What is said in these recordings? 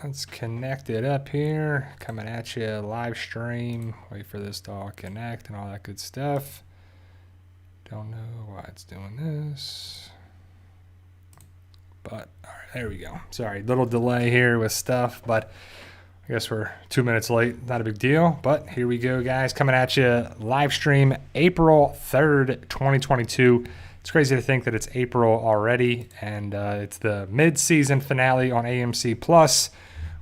let's connect it up here. Coming at you live stream. Wait for this to all connect and all that good stuff. Don't know why it's doing this. But, all right, there we go. Sorry, little delay here with stuff, but I guess we're 2 minutes late. Not a big deal, but here we go, guys. Coming at you live stream April 3rd, 2022. It's crazy to think that it's April already, and it's the mid-season finale on AMC Plus,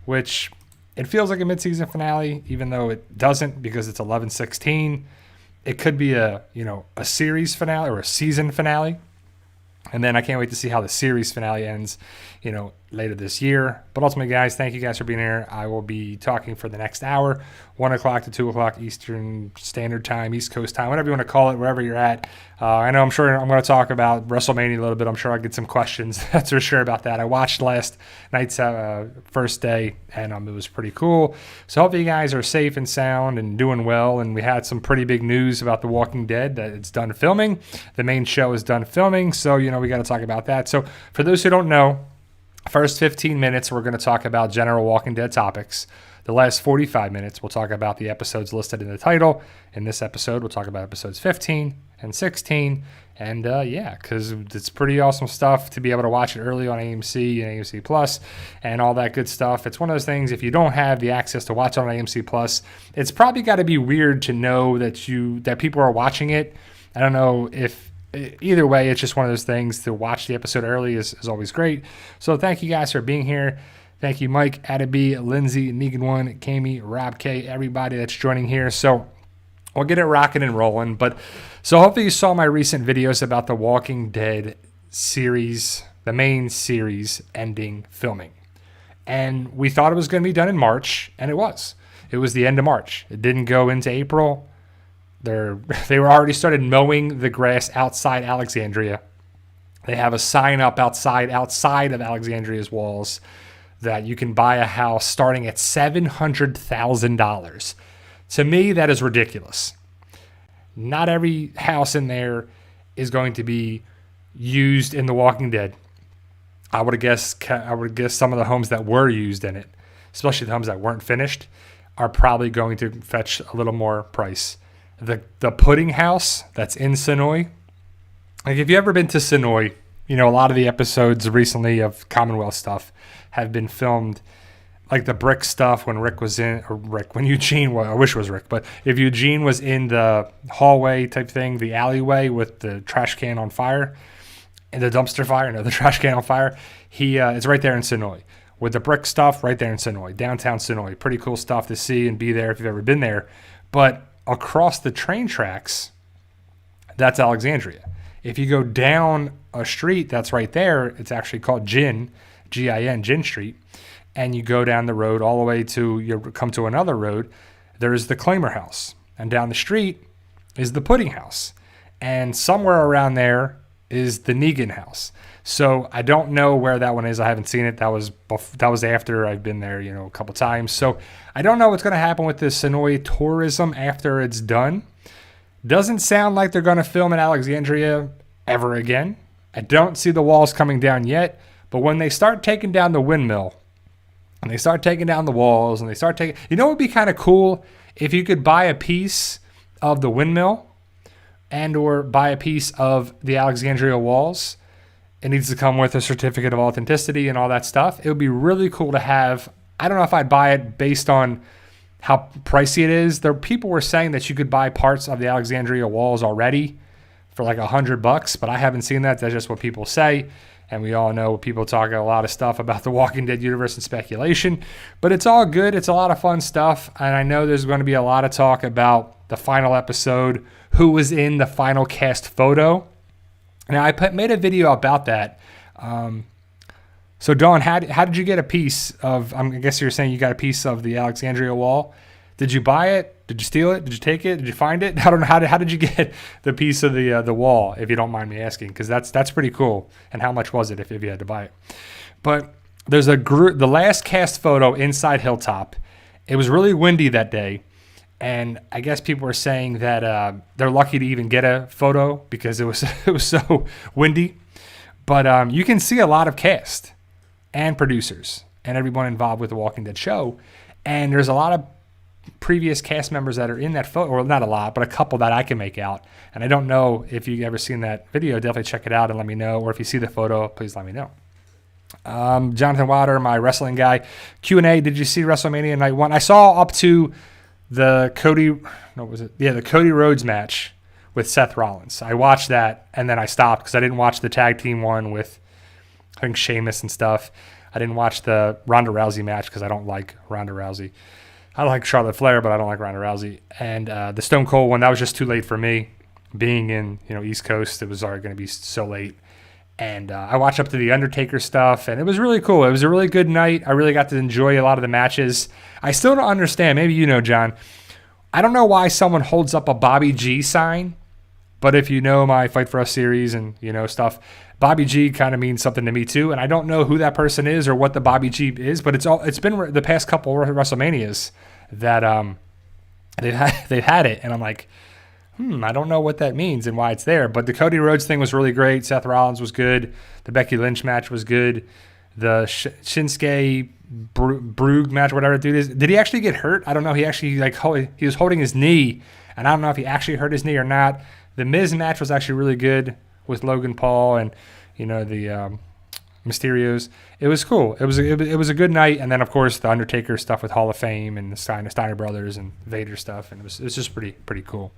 which it feels like a mid-season finale, even though it doesn't because it's 11/16. It could be a series finale or a season finale. And then I can't wait to see how the series finale ends, later this year. But ultimately, guys, thank you guys for being here. I will be talking for the next hour, 1 o'clock to 2 o'clock Eastern Standard Time, East Coast time, whatever you want to call it, wherever you're at. I'm sure I'm going to talk about Wrestlemania a little bit. I'm sure I'll get some questions. That's for sure about that. I watched last night's first day, and it was pretty cool. So hopefully you guys are safe and sound and doing well. And we had some pretty big news about The Walking Dead that it's done filming. The main show is done filming. So, we got to talk about that. So for those who don't know, first 15 minutes, we're going to talk about general Walking Dead topics. The last 45 minutes, we'll talk about the episodes listed in the title. In this episode, we'll talk about episodes 15 and 16. And because it's pretty awesome stuff to be able to watch it early on AMC and AMC Plus and all that good stuff. It's one of those things, if you don't have the access to watch it on AMC Plus, it's probably got to be weird to know that people are watching it. I don't know if either way, it's just one of those things. To watch the episode early is always great. So thank you guys for being here. Thank you, Mike, Addy, Lindsay, Negan1, Kami, Rob K, everybody that's joining here. So we'll get it rocking and rolling. But so hopefully you saw my recent videos about the Walking Dead series, the main series ending filming. And we thought it was going to be done in March, and it was. It was the end of March. It didn't go into April. They were already started mowing the grass outside Alexandria. They have a sign up outside of Alexandria's walls that you can buy a house starting at $700,000. To me, that is ridiculous. Not every house in there is going to be used in The Walking Dead. I would guess some of the homes that were used in it, especially the homes that weren't finished, are probably going to fetch a little more price. The pudding house that's in Sonoy. Like, if you've ever been to Sonoy, a lot of the episodes recently of Commonwealth stuff have been filmed, like the brick stuff when Eugene, well, I wish it was Rick, but if Eugene was in the hallway type thing, the alleyway with the trash can on fire, and the dumpster fire, the trash can on fire, it's right there in Sonoy. With the brick stuff, right there in Sonoy, downtown Sonoy. Pretty cool stuff to see and be there if you've ever been there. But across the train tracks, that's Alexandria. If you go down a street that's right there, it's actually called Gin, G-I-N, Gin Street, and you go down the road all the way to, you come to another road, there's the Claimer House, and down the street is the Pudding House, and somewhere around there is the Negan House. So I don't know where that one is. I haven't seen it. That was after I've been there, a couple times. So I don't know what's going to happen with this Sonoy tourism after it's done. Doesn't sound like they're going to film in Alexandria ever again. I don't see the walls coming down yet. But when they start taking down the windmill, and they start taking down the walls, and they start taking... what would be kind of cool? If you could buy a piece of the windmill and or buy a piece of the Alexandria walls. It needs to come with a certificate of authenticity and all that stuff. It would be really cool to have. I don't know if I'd buy it based on how pricey it is. People were saying that you could buy parts of the Alexandria walls already for like $100, but I haven't seen that. That's just what people say. And we all know people talk a lot of stuff about the Walking Dead universe and speculation, but it's all good. It's a lot of fun stuff. And I know there's going to be a lot of talk about the final episode, who was in the final cast photo. Now, I made a video about that. So, Dawn, how did you get a piece of, I guess you're saying you got a piece of the Alexandria wall. Did you buy it? Did you steal it? Did you take it? Did you find it? I don't know. How did you get the piece of the wall, if you don't mind me asking? Because that's pretty cool. And how much was it if you had to buy it? But there's a group, the last cast photo inside Hilltop. It was really windy that day. And I guess people were saying that they're lucky to even get a photo because it was so windy. But you can see a lot of cast and producers and everyone involved with the Walking Dead show. And there's a lot of previous cast members that are in that photo, or not a lot, but a couple that I can make out. And I don't know if you've ever seen that video. Definitely check it out and let me know. Or if you see the photo, please let me know. Jonathan Wilder, my wrestling guy. Q&A, did you see WrestleMania Night 1? I saw up to the Cody Rhodes match with Seth Rollins. I watched that, and then I stopped because I didn't watch the tag team one with, I think, Sheamus and stuff. I didn't watch the Ronda Rousey match because I don't like Ronda Rousey. I like Charlotte Flair, but I don't like Ronda Rousey. And the Stone Cold one, that was just too late for me. Being in East Coast, it was already going to be so late. And I watched up to the Undertaker stuff, and it was really cool. It was a really good night. I really got to enjoy a lot of the matches. I still don't understand. Maybe you know, John. I don't know why someone holds up a Bobby G sign, but if you know my Fight For Us series and stuff, Bobby G kind of means something to me too. And I don't know who that person is or what the Bobby G is, but it's been the past couple of WrestleManias that they've had it, and I'm like, I don't know what that means and why it's there. But the Cody Rhodes thing was really great. Seth Rollins was good. The Becky Lynch match was good. The Shinsuke Brugge match, whatever dude is. Did he actually get hurt? I don't know. He actually he was holding his knee, and I don't know if he actually hurt his knee or not. The Miz match was actually really good with Logan Paul and the Mysterios. It was cool. It was a good night. And then of course the Undertaker stuff with Hall of Fame and the Steiner brothers and Vader stuff, and it was just pretty cool.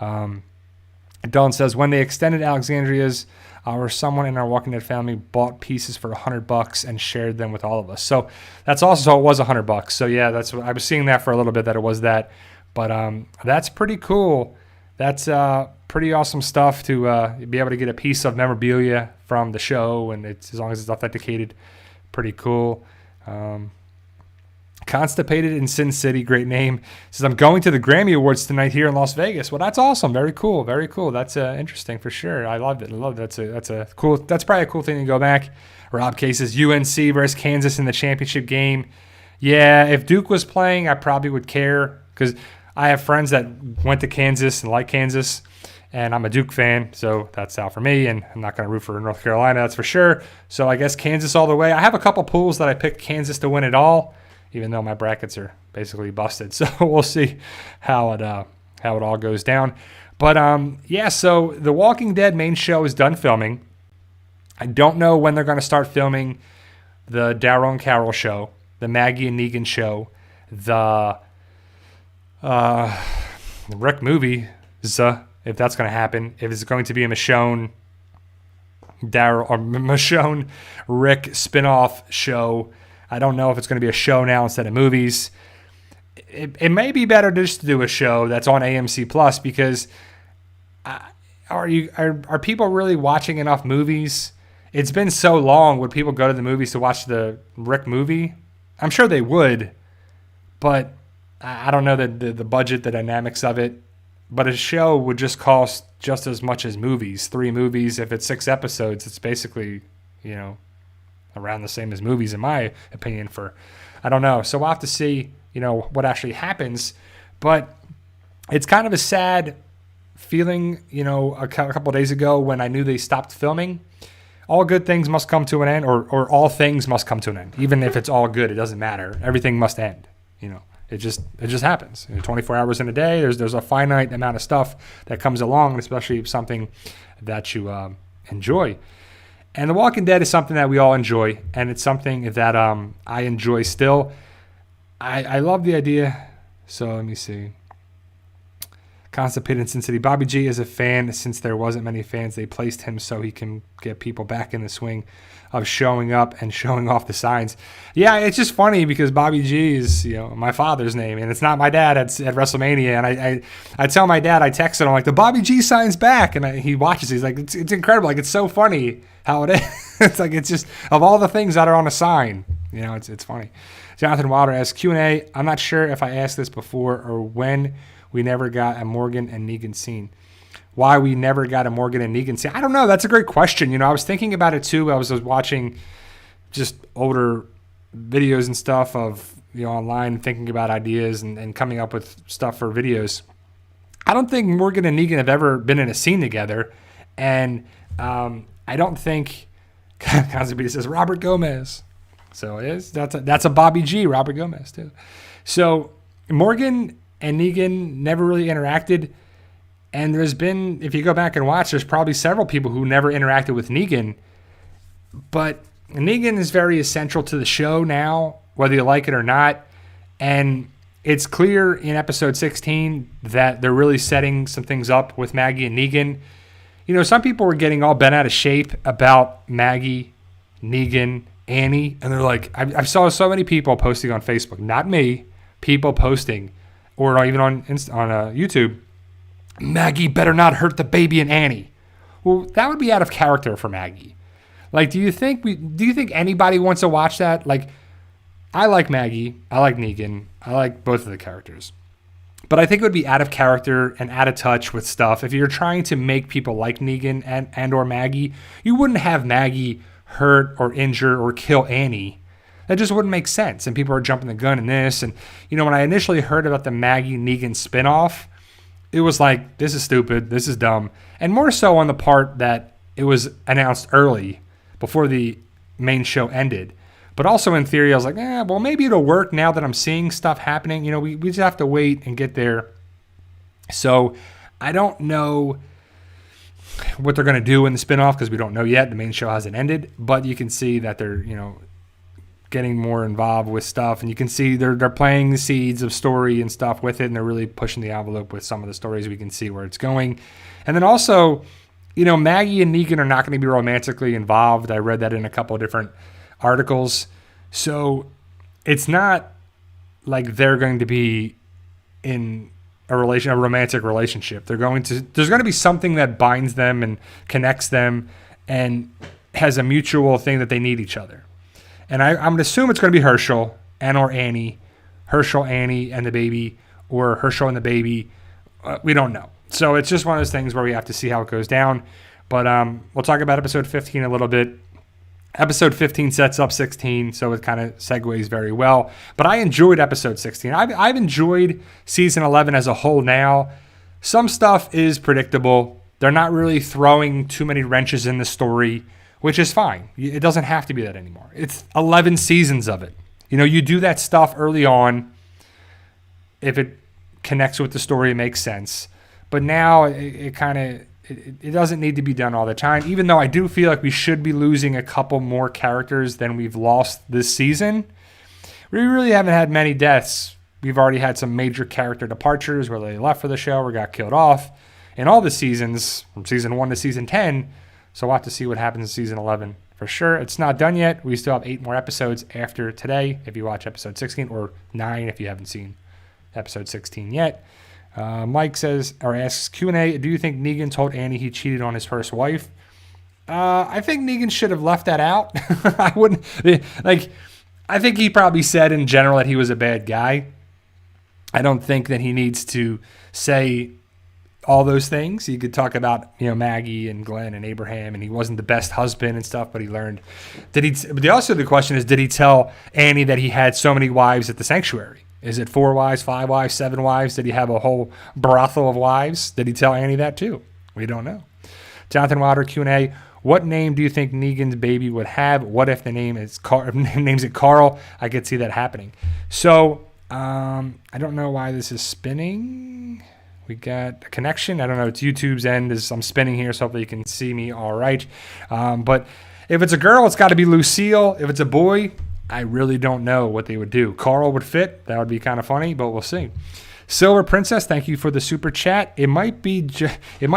Dylan says, when they extended Alexandria's, or someone in our Walking Dead family bought pieces for $100 and shared them with all of us. So that's also, it was $100. So yeah, that's what I was seeing that for a little bit, that it was that. But that's pretty cool. That's pretty awesome stuff to be able to get a piece of memorabilia from the show, and it's, as long as it's authenticated, pretty cool. Constipated in Sin City, great name. Says, I'm going to the Grammy Awards tonight here in Las Vegas. Well, that's awesome. Very cool. Very cool. That's interesting for sure. I loved it. That's a cool. That's probably a cool thing to go back. Rob K says, UNC versus Kansas in the championship game. Yeah, if Duke was playing, I probably would care, because I have friends that went to Kansas and like Kansas, and I'm a Duke fan, so that's out for me, and I'm not going to root for North Carolina, that's for sure. So I guess Kansas all the way. I have a couple pools that I picked Kansas to win it all, even though my brackets are basically busted. So we'll see how it all goes down. But yeah, so The Walking Dead main show is done filming. I don't know when they're going to start filming the Daryl and Carol show, the Maggie and Negan show, the Rick movie, if that's going to happen, if it's going to be a Michonne Daryl or Michonne Rick spinoff show. I don't know if it's going to be a show now instead of movies. It may be better just to do a show that's on AMC Plus, because are people really watching enough movies? It's been so long. Would people go to the movies to watch the Rick movie? I'm sure they would, but I don't know the budget, the dynamics of it. But a show would just cost just as much as movies. 3 movies, if it's 6 episodes, it's basically, around the same as movies, in my opinion. I don't know. So we'll have to see, what actually happens. But it's kind of a sad feeling, a couple of days ago when I knew they stopped filming. All good things must come to an end, or all things must come to an end. Even if it's all good, it doesn't matter. Everything must end, It just happens. 24 hours in a day, there's a finite amount of stuff that comes along, especially something that you enjoy. And The Walking Dead is something that we all enjoy, and it's something that I enjoy still. I love the idea. So let me see. Constipated in Sin City. Bobby G is a fan. Since there wasn't many fans, they placed him so he can get people back in the swing of showing up and showing off the signs. Yeah, it's just funny because Bobby G is, my father's name, and it's not my dad at WrestleMania. And I tell my dad, I text him, I'm like, the Bobby G sign's back, and he watches. He's like, it's incredible. Like, it's so funny how it is. It's like, it's just, of all the things that are on a sign, it's funny. Jonathan Wilder asks, Q&A, I'm not sure if I asked this before or when we never got a Morgan and Negan scene. Why we never got a Morgan and Negan scene? I don't know. That's a great question. I was thinking about it too. I was watching just older videos and stuff of, online, thinking about ideas and coming up with stuff for videos. I don't think Morgan and Negan have ever been in a scene together. And I don't think, Constantine says, Robert Gomez. So that's a Bobby G, Robert Gomez too. So Morgan and Negan never really interacted. And there's been, if you go back and watch, there's probably several people who never interacted with Negan. But Negan is very essential to the show now, whether you like it or not. And it's clear in episode 16 that they're really setting some things up with Maggie and Negan. You know, some people were getting all bent out of shape about Maggie, Negan, Annie. And they're like, I saw so many people posting on Facebook, not me, people posting, or even on YouTube, Maggie better not hurt the baby and Annie. Well, that would be out of character for Maggie. Like, do you think anybody wants to watch that? Like, I like Maggie, I like Negan, I like both of the characters. But I think it would be out of character and out of touch with stuff. If you're trying to make people like Negan and or Maggie, you wouldn't have Maggie hurt or injure or kill Annie. That just wouldn't make sense. And people are jumping the gun in this. And, you know, when I initially heard about the Maggie Negan spinoff, it was like, this is stupid, this is dumb. And more so on the part that it was announced early before the main show ended. But also in theory, I was like, well, maybe it'll work now that I'm seeing stuff happening. You know, we just have to wait and get there. So I don't know what they're going to do in the spinoff because we don't know yet. The main show hasn't ended. But you can see that they're, you know, getting more involved with stuff, and you can see they're planting the seeds of story and stuff with it, and they're really pushing the envelope with some of the stories. We can see where it's going. And then also, you know, Maggie and Negan are not going to be romantically involved. I read that in a couple of different articles. So it's not like they're going to be in a romantic relationship. There's going to be something that binds them and connects them and has a mutual thing that they need each other. And I'm going to assume it's going to be Herschel and or Annie. Herschel, Annie, and the baby, or Herschel and the baby. We don't know. So it's just one of those things where we have to see how it goes down. But we'll talk about episode 15 a little bit. Episode 15 sets up 16, so it kind of segues very well. But I enjoyed episode 16. I've enjoyed season 11 as a whole now. Some stuff is predictable. They're not really throwing too many wrenches in the story, which is fine. It doesn't have to be that anymore. It's 11 seasons of it. You know, you do that stuff early on if it connects with the story, it makes sense. But now it doesn't need to be done all the time, even though I do feel like we should be losing a couple more characters than we've lost this season. We really haven't had many deaths. We've already had some major character departures where they left for the show or got killed off in all the seasons, from season 1 to season 10. So we'll have to see what happens in season 11 for sure. It's not done yet. We still have 8 more episodes after today if you watch episode 16, or 9 if you haven't seen episode 16 yet. Mike says, or asks, Q&A, do you think Negan told Annie he cheated on his first wife? I think Negan should have left that out. I think he probably said in general that he was a bad guy. I don't think that he needs to say all those things. He could talk about, you know, Maggie and Glenn and Abraham, and he wasn't the best husband and stuff, but he learned. Also the question is, did he tell Annie that he had so many wives at the sanctuary? Is it 4 wives, 5 wives, 7 wives? Did he have a whole brothel of wives? Did he tell Annie that too? We don't know. Jonathan Wilder, Q&A. What name do you think Negan's baby would have? What if the name is names it Carl? I could see that happening. So I don't know why this is spinning. We got a connection. I don't know. It's YouTube's end as I'm spinning here, so hopefully you can see me all right. But if it's a girl, it's got to be Lucille. If it's a boy, I really don't know what they would do. Carl would fit. That would be kind of funny, but we'll see. Silver Princess, thank you for the super chat. It might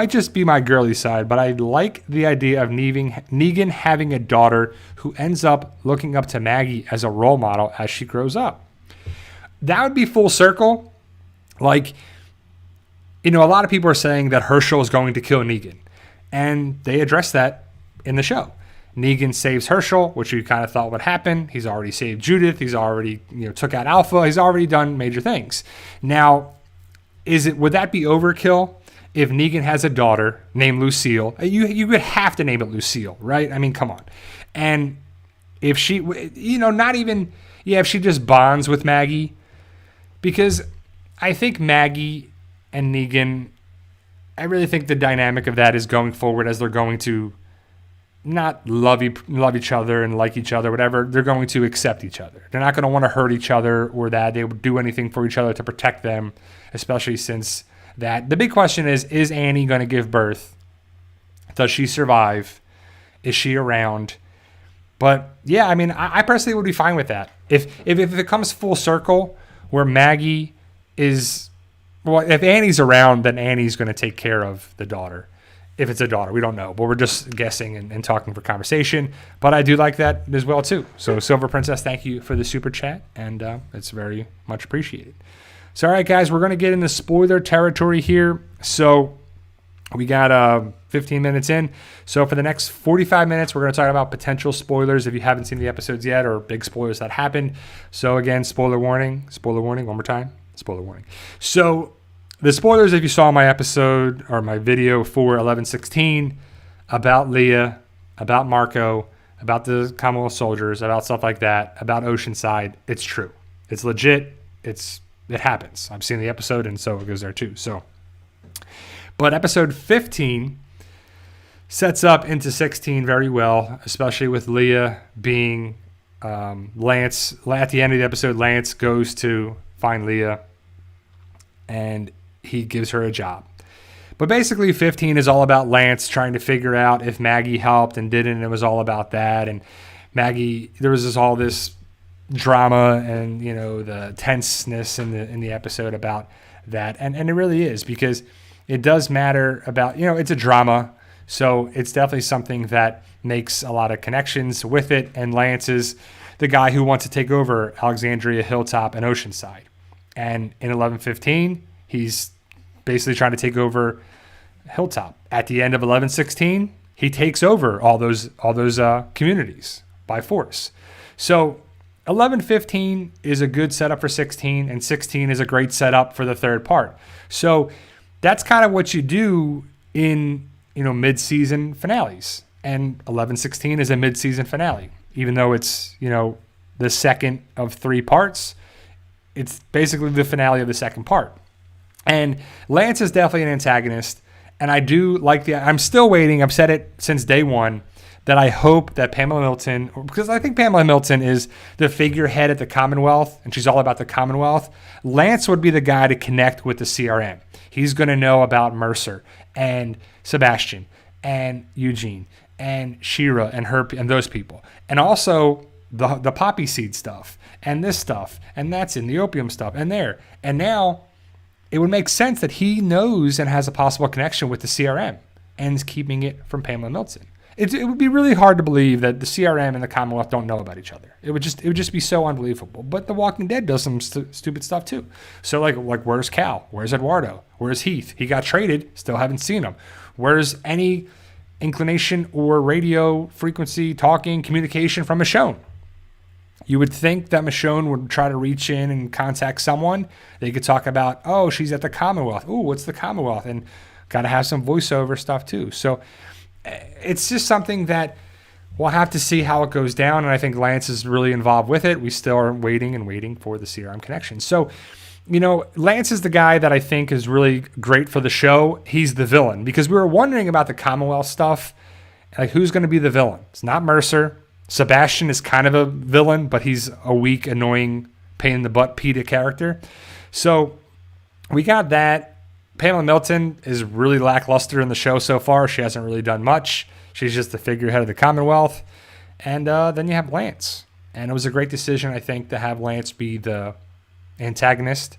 just be my girly side, but I like the idea of Negan having a daughter who ends up looking up to Maggie as a role model as she grows up. That would be full circle. Like, you know, a lot of people are saying that Herschel is going to kill Negan, and they address that in the show. Negan saves Herschel, which we kind of thought would happen. He's already saved Judith. He's already, you know, took out Alpha. He's already done major things. Now, would that be overkill if Negan has a daughter named Lucille? You would have to name it Lucille, right? I mean, come on. And if she, you know, if she just bonds with Maggie, because I think Maggie and Negan, I really think the dynamic of that is going forward as they're going to not love each other and like each other, whatever. They're going to accept each other. They're not going to want to hurt each other or that. They would do anything for each other to protect them, especially since that. The big question is Annie going to give birth? Does she survive? Is she around? But yeah, I mean, I personally would be fine with that. If it comes full circle where Maggie is, well, if Annie's around, then Annie's going to take care of the daughter. If it's a daughter, we don't know, but we're just guessing and talking for conversation. But I do like that as well too. So Silver Princess, thank you for the super chat, and it's very much appreciated. So all right, guys, we're going to get into spoiler territory here. So we got 15 minutes in. So for the next 45 minutes, we're going to talk about potential spoilers if you haven't seen the episodes yet, or big spoilers that happened. So again, spoiler warning, one more time, spoiler warning. So the spoilers, if you saw my episode or my video for 11/16 about Leah, about Marco, about the Commonwealth soldiers, about stuff like that, about Oceanside, it's true. It's legit. It happens. I've seen the episode, and so it goes there too. So, but episode 15 sets up into 16 very well, especially with Leah being Lance. At the end of the episode, Lance goes to find Leah, and he gives her a job. But basically 15 is all about Lance trying to figure out if Maggie helped and didn't, and it was all about that. And Maggie, there was all this drama and, you know, the tenseness in the episode about that. And it really is, because it does matter about, you know, it's a drama. So it's definitely something that makes a lot of connections with it. And Lance is the guy who wants to take over Alexandria, Hilltop, and Oceanside. And in 11/15, he's basically trying to take over Hilltop. At the end of 11/16, he takes over all those communities by force. So 11/15 is a good setup for 16, and 16 is a great setup for the third part. So that's kind of what you do in, you know, mid-season finales. And 11/16 is a mid-season finale, even though it's, you know, the second of 3 parts. It's basically the finale of the second part. And Lance is definitely an antagonist. And I do like I'm still waiting. I've said it since day one that I hope that Pamela Milton, because I think Pamela Milton is the figurehead at the Commonwealth, and she's all about the Commonwealth. Lance would be the guy to connect with the CRM. He's going to know about Mercer and Sebastian and Eugene and Shira and her and those people. And also the poppy seed stuff and this stuff, and that's in the opium stuff and there. And now it would make sense that he knows and has a possible connection with the CRM and is keeping it from Pamela Milton. It would be really hard to believe that the CRM and the Commonwealth don't know about each other. It would just be so unbelievable. But The Walking Dead does some stupid stuff too. So like where's Cal? Where's Eduardo? Where's Heath? He got traded. Still haven't seen him. Where's any inclination or radio frequency, talking, communication from Michonne? You would think that Michonne would try to reach in and contact someone. They could talk about, oh, she's at the Commonwealth. Ooh, what's the Commonwealth? And got to have some voiceover stuff too. So it's just something that we'll have to see how it goes down. And I think Lance is really involved with it. We still are waiting for the CRM connection. So, you know, Lance is the guy that I think is really great for the show. He's the villain, because we were wondering about the Commonwealth stuff. Like, who's going to be the villain? It's not Mercer. Sebastian is kind of a villain, but he's a weak, annoying, pain in the butt PETA character. So we got that. Pamela Milton is really lackluster in the show so far. She hasn't really done much. She's just the figurehead of the Commonwealth. And then you have Lance. And it was a great decision, I think, to have Lance be the antagonist.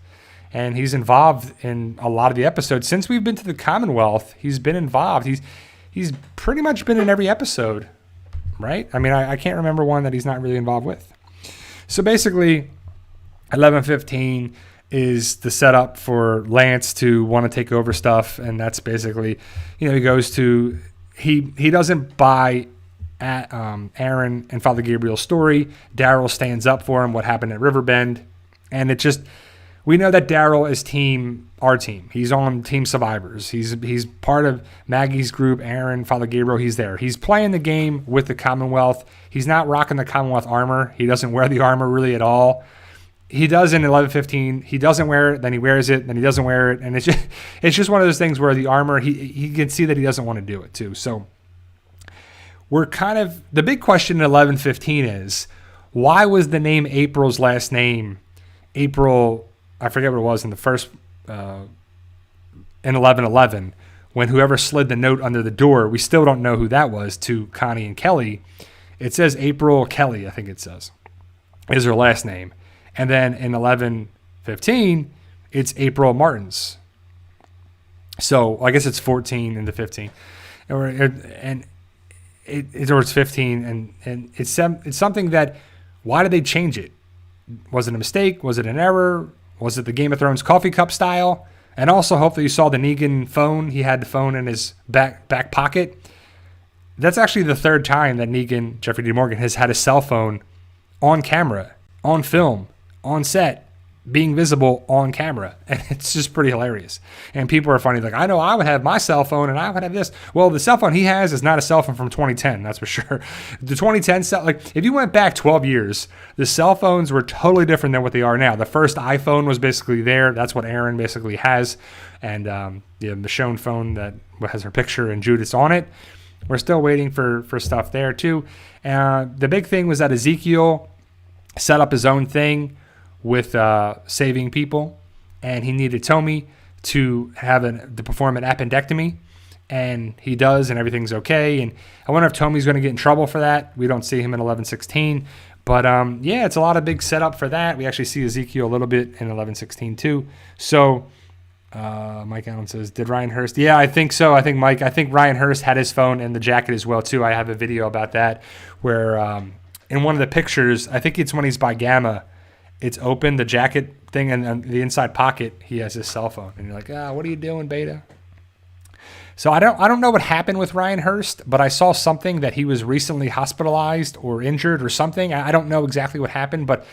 And he's involved in a lot of the episodes. Since we've been to the Commonwealth, he's been involved. He's pretty much been in every episode, right? I mean, I can't remember one that he's not really involved with. So basically, 11/15 is the setup for Lance to want to take over stuff. And that's basically, you know, he goes to, he doesn't buy at Aaron and Father Gabriel's story. Daryl stands up for him, what happened at Riverbend. And it just, we know that Daryl is our team. He's on Team Survivors. He's part of Maggie's group, Aaron, Father Gabriel. He's there. He's playing the game with the Commonwealth. He's not rocking the Commonwealth armor. He doesn't wear the armor really at all. He does in 11/15. He doesn't wear it, then he wears it, then he doesn't wear it. And it's just one of those things where the armor, he can see that he doesn't want to do it too. So we're kind of, the big question in 11:15 is, why was the name April's last name April? I forget what it was in the first in 11:11, when whoever slid the note under the door, we still don't know who that was, to Connie and Kelly. It says April Kelly, I think it says, is her last name. And then in 11:15, it's April Martin's. So I guess it's 14 into 15. Or it's 15, and it's something that, why did they change it? Was it a mistake? Was it an error? Was it the Game of Thrones coffee cup style? And also, hopefully you saw the Negan phone. He had the phone in his back pocket. That's actually the third time that Negan, Jeffrey D. Morgan, has had a cell phone on camera, on film, on set, being visible on camera. And it's just pretty hilarious. And people are funny, like, I know I would have my cell phone and I would have this. Well, the cell phone he has is not a cell phone from 2010, that's for sure. The 2010 cell, like, if you went back 12 years, the cell phones were totally different than what they are now. The first iPhone was basically there. That's what Aaron basically has. And the Michonne phone that has her picture and Judith's on it. We're still waiting for stuff there too. The big thing was that Ezekiel set up his own thing with saving people, and he needed Tommy to perform an appendectomy, and he does, and everything's okay. And I wonder if Tommy's going to get in trouble for that. We don't see him in 11:16, but yeah, it's a lot of big setup for that. We actually see Ezekiel a little bit in 11:16 too. So Mike Allen says, did Ryan Hurst? Yeah, I think so. I think Ryan Hurst had his phone in the jacket as well too. I have a video about that where in one of the pictures, I think it's when he's by Gamma, it's open, the jacket thing, and the inside pocket, he has his cell phone. And you're like, what are you doing, Beta? So I don't know what happened with Ryan Hurst, but I saw something that he was recently hospitalized or injured or something. I don't know exactly what happened, but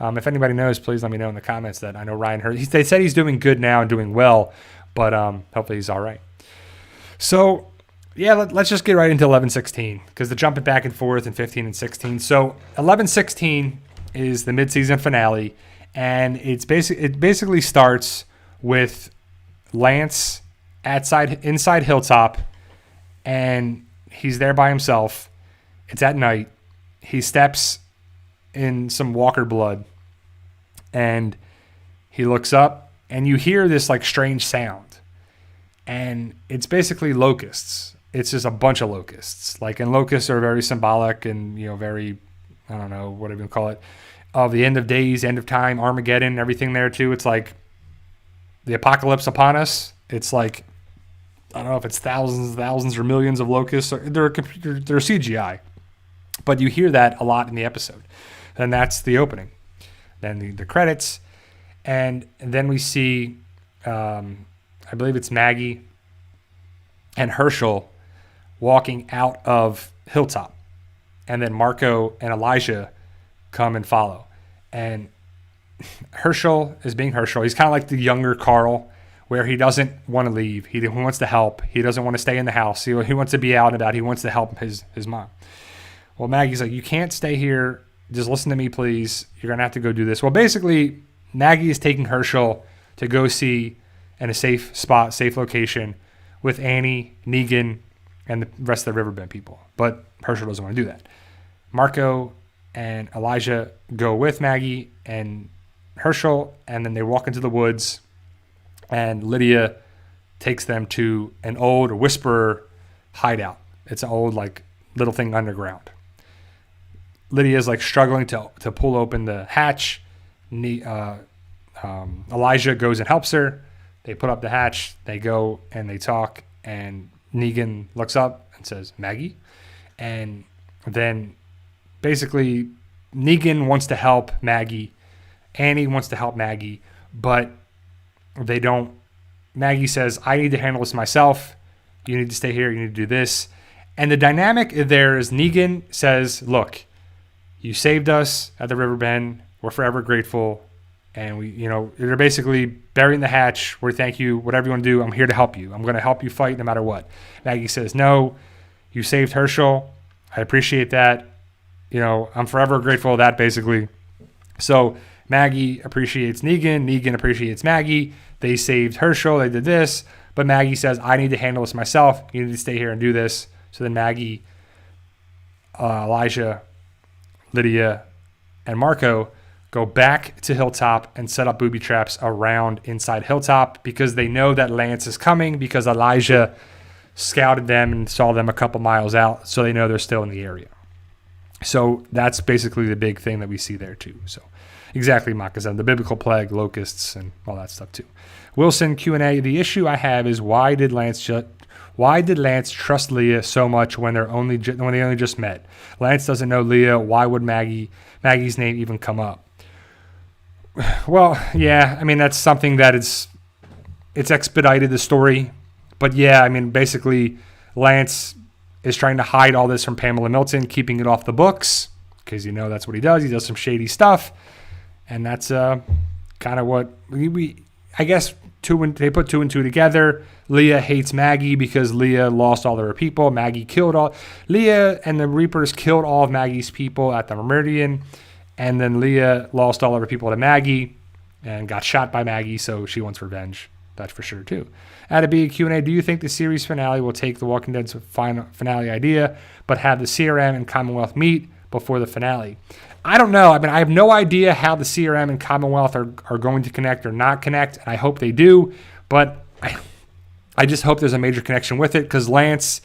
if anybody knows, please let me know in the comments that I know Ryan Hurst. They said he's doing good now and doing well, but hopefully he's all right. So, yeah, let's just get right into 11:16, because they're jumping back and forth in 15 and 16. So 11:16 is the mid-season finale, and it basically starts with Lance inside Hilltop, and he's there by himself. It's at night. He steps in some walker blood, and he looks up, and you hear this like strange sound, and it's basically locusts. It's just a bunch of locusts. And locusts are very symbolic and, very, I don't know, whatever you call it, of the end of days, end of time, Armageddon, everything there too. It's like the apocalypse upon us. It's like, I don't know if it's thousands or millions of locusts. They're CGI. But you hear that a lot in the episode. And that's the opening. Then the credits. And then we see, I believe it's Maggie and Herschel walking out of Hilltop. And then Marco and Elijah come and follow. And Herschel is being Herschel. He's kind of like the younger Carl, where he doesn't want to leave. He wants to help. He doesn't want to stay in the house. He wants to be out and about. He wants to help his mom. Well, Maggie's like, you can't stay here. Just listen to me, please. You're going to have to go do this. Well, basically, Maggie is taking Herschel to go see in a safe spot, safe location with Annie, Negan, and the rest of the Riverbend people. But Herschel doesn't want to do that. Marco and Elijah go with Maggie and Herschel, and then they walk into the woods, and Lydia takes them to an old Whisperer hideout. It's an old, little thing underground. Lydia's, struggling to pull open the hatch. Elijah goes and helps her. They put up the hatch. They go and they talk, and Negan looks up and says, Maggie? And then basically Negan wants to help Maggie. Annie wants to help Maggie, but they don't. Maggie says, I need to handle this myself. You need to stay here. You need to do this. And the dynamic there is Negan says, look, you saved us at the Riverbend. We're forever grateful. And they're basically burying the hatch. We thank you. Whatever you want to do, I'm here to help you. I'm going to help you fight no matter what. Maggie says, no, you saved Herschel. I appreciate that. I'm forever grateful for that, basically. So Maggie appreciates Negan. Negan appreciates Maggie. They saved Herschel. They did this. But Maggie says, I need to handle this myself. You need to stay here and do this. So then Maggie Elijah, Lydia, and Marco go back to Hilltop and set up booby traps around inside Hilltop because they know that Lance is coming because Elijah scouted them and saw them a couple miles out, so they know they're still in the area. So that's basically the big thing that we see there too. So exactly, Makazan, the biblical plague, locusts, and all that stuff too. Wilson Q&A, the issue I have is why did Lance trust Leah so much when they only just met? Lance doesn't know Leah. Why would Maggie's name even come up? Well, yeah, I mean, that's something that it's expedited the story. But yeah, I mean, basically, Lance is trying to hide all this from Pamela Milton, keeping it off the books, because that's what he does. He does some shady stuff. And that's kind of what I guess they put 2 and 2 together. Leah hates Maggie because Leah lost all of her people. Leah and the Reapers killed all of Maggie's people at the Meridian. And then Leah lost all of her people to Maggie and got shot by Maggie, so she wants revenge. That's for sure, too. At a big Q&A, do you think the series finale will take The Walking Dead's finale idea, but have the CRM and Commonwealth meet before the finale? I don't know. I mean, I have no idea how the CRM and Commonwealth are going to connect or not connect, and I hope they do, but I just hope there's a major connection with it, because Lance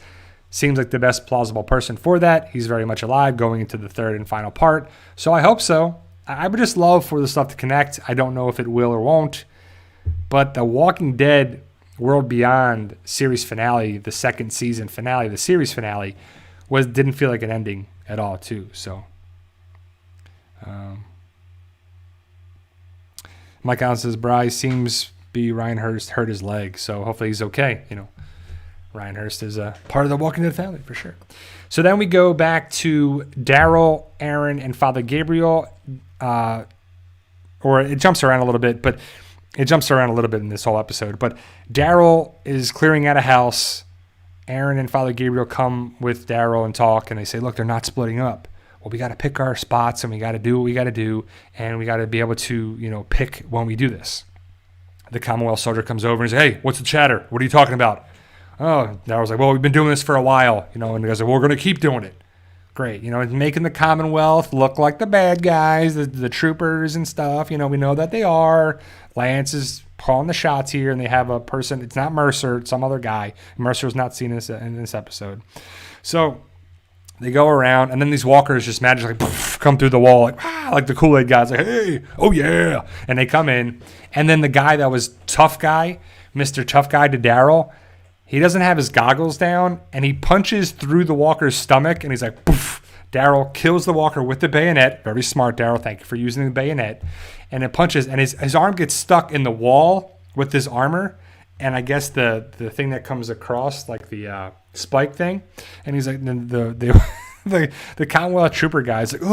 seems like the best plausible person for that. He's very much alive going into the third and final part. So I hope so. I would just love for the stuff to connect. I don't know if it will or won't. But the Walking Dead World Beyond series finale, the second season finale, the series finale, didn't feel like an ending at all too. So Mike Allen says, Bryce seems be Ryan Hurst hurt his leg. So hopefully he's okay, Ryan Hurst is a part of the Walking Dead family for sure. So then we go back to Daryl, Aaron, and Father Gabriel. Or it jumps around a little bit, in this whole episode. But Daryl is clearing out a house. Aaron and Father Gabriel come with Daryl and talk, and they say, look, they're not splitting up. Well, we got to pick our spots, and we got to do what we got to do, and we got to be able to, pick when we do this. The Commonwealth soldier comes over and says, hey, what's the chatter? What are you talking about? Oh, Daryl's like, well, we've been doing this for a while, and the guy's like, well, we're going to keep doing it. Great, making the Commonwealth look like the bad guys, the troopers and stuff. We know that they are. Lance is calling the shots here, and they have a person. It's not Mercer, it's some other guy. Mercer was not seen in this episode. So they go around, and then these walkers just magically come through the wall, like the Kool-Aid guys, like, hey, oh yeah. And they come in, and then the guy that was tough guy, Mr. Tough Guy to Daryl, he doesn't have his goggles down, and he punches through the walker's stomach, and he's like, poof. Daryl kills the walker with the bayonet. Very smart, Daryl. Thank you for using the bayonet. And it punches, and his arm gets stuck in the wall with this armor, and I guess the thing that comes across, like the spike thing, and he's like, the Commonwealth trooper guy's like, and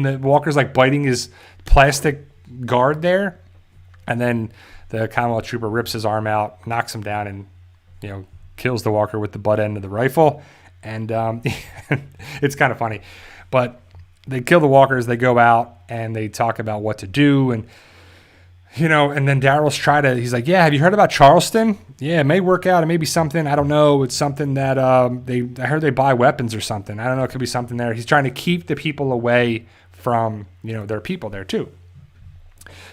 the walker's like biting his plastic guard there, and then the Commonwealth trooper rips his arm out, knocks him down, and kills the walker with the butt end of the rifle. And it's kind of funny. But they kill the walkers, they go out, and they talk about what to do. And, and then Daryl's he's like, yeah, have you heard about Charleston? Yeah, it may work out. It may be something. I don't know. It's something that I heard they buy weapons or something. I don't know. It could be something there. He's trying to keep the people away from, their people there too.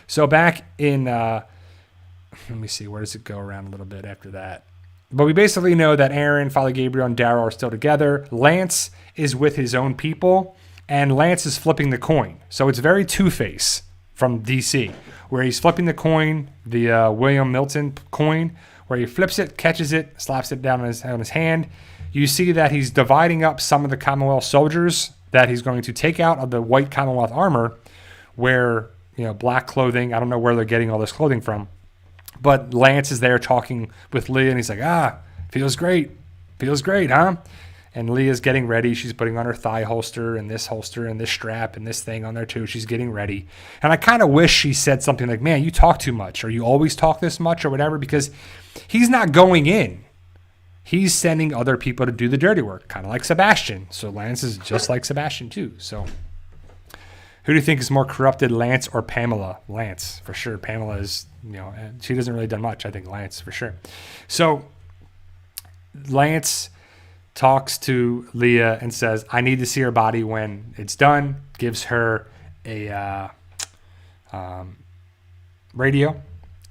So back in... let me see, where does it go around a little bit after that? But we basically know that Aaron, Father Gabriel, and Daryl are still together. Lance is with his own people, and Lance is flipping the coin. So it's very Two-Face from DC, where he's flipping the coin, the William Milton coin, where he flips it, catches it, slaps it down on his hand. You see that he's dividing up some of the Commonwealth soldiers that he's going to take out of the white Commonwealth armor, where, black clothing, I don't know where they're getting all this clothing from. But Lance is there talking with Leah, and he's like, feels great, huh? And Leah's getting ready. She's putting on her thigh holster and this strap and this thing on there too. She's getting ready. And I kind of wish she said something like, man, you talk too much, or you always talk this much, or whatever, because he's not going in. He's sending other people to do the dirty work, kind of like Sebastian. So Lance is just like Sebastian too. So who do you think is more corrupted, Lance or Pamela? Lance, for sure. Pamela is, she doesn't really done much. I think Lance, for sure. So Lance talks to Leah and says, I need to see her body when it's done. Gives her a radio.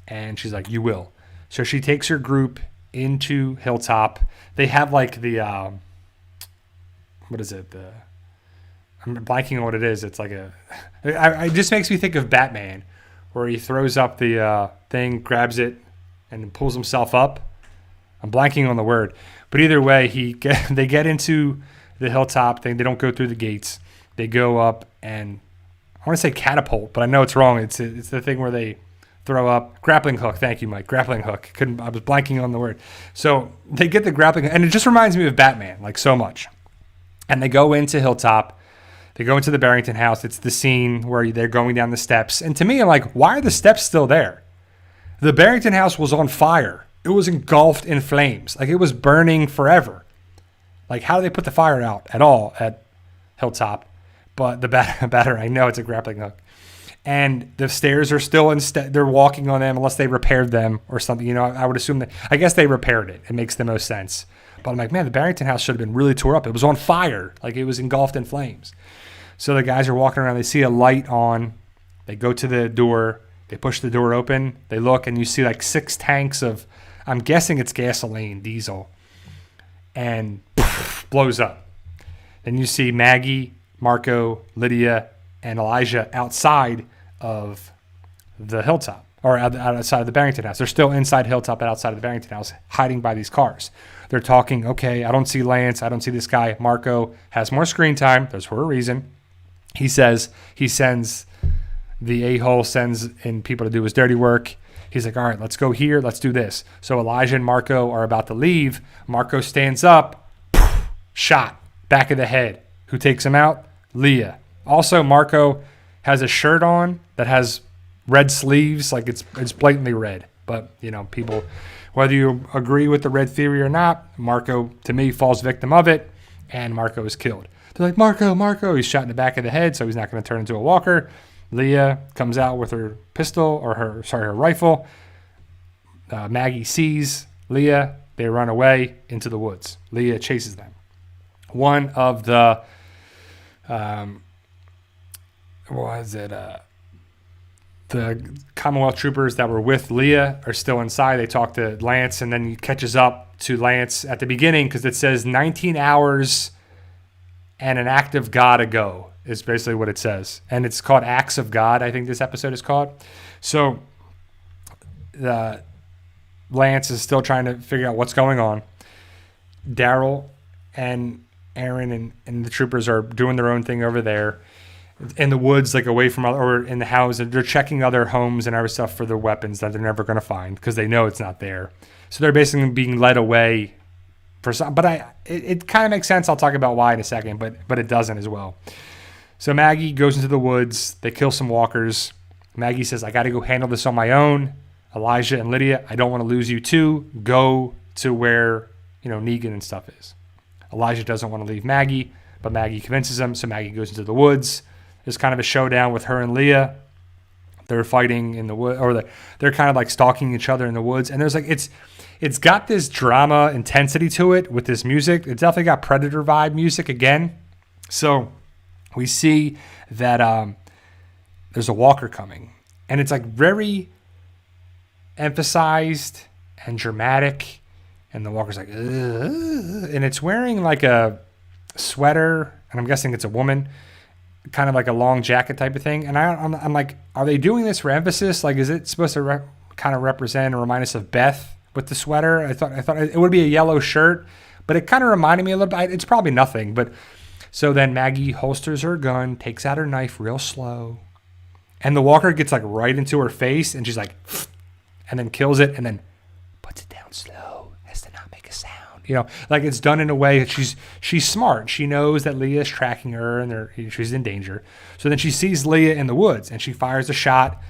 And she's like, you will. So she takes her group into Hilltop. They have like the, what is it? I'm blanking on what it is. It's like it just makes me think of Batman, where he throws up the thing, grabs it, and pulls himself up. I'm blanking on the word. But either way, they get into the Hilltop thing. They don't go through the gates. They go up and, I want to say catapult, but I know it's wrong. It's the thing where they throw up grappling hook. Thank you, Mike. Grappling hook. I was blanking on the word. So they get the grappling, and it just reminds me of Batman, like so much. And they go into Hilltop. They go into the Barrington house. It's the scene where they're going down the steps. And to me, I'm like, why are the steps still there? The Barrington house was on fire. It was engulfed in flames. Like, it was burning forever. Like, how do they put the fire out at all at Hilltop? But the batter, I know it's a grappling hook. And the stairs are still they're walking on them unless they repaired them or something. You know, I would assume that, I guess they repaired it. It makes the most sense. But I'm like, man, the Barrington house should have been really tore up. It was on fire. Like, it was engulfed in flames. So the guys are walking around. They see a light on. They go to the door. They push the door open. They look, and you see like 6 tanks of, I'm guessing it's gasoline, diesel, and blows up. Then you see Maggie, Marco, Lydia, and Elijah outside of the Hilltop, or outside of the Barrington house. They're still inside Hilltop, but outside of the Barrington house, hiding by these cars. They're talking, okay, I don't see Lance. I don't see this guy. Marco has more screen time. There's for a reason. He says he sends, the a-hole sends in people to do his dirty work. He's like, all right, let's go here. Let's do this. So Elijah and Marco are about to leave. Marco stands up, shot, back of the head. Who takes him out? Leah. Also, Marco has a shirt on that has red sleeves. Like, it's blatantly red. But, you know, people, whether you agree with the red theory or not, Marco, to me, falls victim of it, and Marco is killed. They're like, Marco. He's shot in the back of the head, so he's not going to turn into a walker. Leah comes out with her pistol, or her rifle. Maggie sees Leah. They run away into the woods. Leah chases them. One of the, the Commonwealth troopers that were with Leah are still inside. They talk to Lance, and then he catches up to Lance at the beginning because it says 19 hours and an act of God ago is basically what it says. And it's called Acts of God, I think this episode is called. So Lance is still trying to figure out what's going on. Daryl and Aaron and the troopers are doing their own thing over there in the woods, like away from, or in the house. They're checking other homes and other stuff for the weapons that they're never going to find because they know it's not there. So they're basically being led away for some, but it kind of makes sense. I'll talk about why in a second, but it doesn't as well. So Maggie goes into the woods. They kill some walkers. Maggie says, I got to go handle this on my own. Elijah and Lydia, I don't want to lose you too. Go to where, Negan and stuff is. Elijah doesn't want to leave Maggie, but Maggie convinces him. So Maggie goes into the woods. There's kind of a showdown with her and Leah. They're fighting in the wood, or they're kind of like stalking each other in the woods. And there's like, it's got this drama intensity to it with this music. It's definitely got Predator vibe music again. So we see that there's a walker coming, and it's like very emphasized and dramatic. And the walker's like, ugh, and it's wearing like a sweater, and I'm guessing it's a woman, kind of like a long jacket type of thing. And I'm like, are they doing this for emphasis? Like, is it supposed to kind of represent or remind us of Beth with the sweater? I thought it would be a yellow shirt, but it kind of reminded me a little bit. It's probably nothing, but so then Maggie holsters her gun, takes out her knife real slow, and the walker gets like right into her face, and she's like, and then kills it, and then puts it down slow as to not make a sound. Like it's done in a way that she's smart. She knows that Leah is tracking her and she's in danger. So then she sees Leah in the woods and she fires a shot,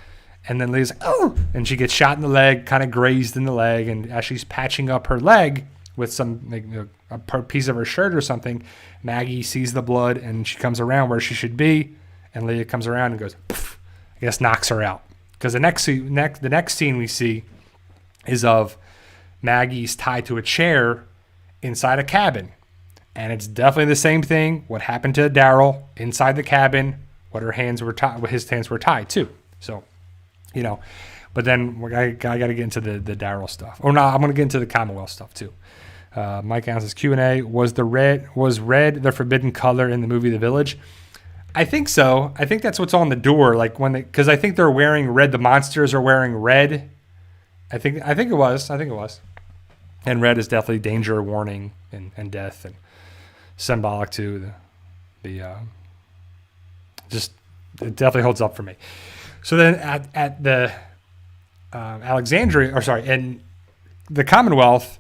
and then Leah's like, oh, and she gets shot in the leg, kind of grazed in the leg. And as she's patching up her leg with some a piece of her shirt or something, Maggie sees the blood and she comes around where she should be, and Leah comes around and goes, poof, I guess knocks her out. Because the next scene we see is of Maggie's tied to a chair inside a cabin, And it's definitely the same thing. What happened to Daryl inside the cabin? What his hands were tied too. So, but then I got to get into the Daryl stuff. Or no, I'm going to get into the Commonwealth stuff too. Mike Allen says Q&A, was red the forbidden color in the movie The Village? I think so. I think that's what's on the door. Like because I think they're wearing red. The monsters are wearing red. I think it was. And red is definitely danger, warning, and death, and symbolic to the just it definitely holds up for me. So then at the in the Commonwealth,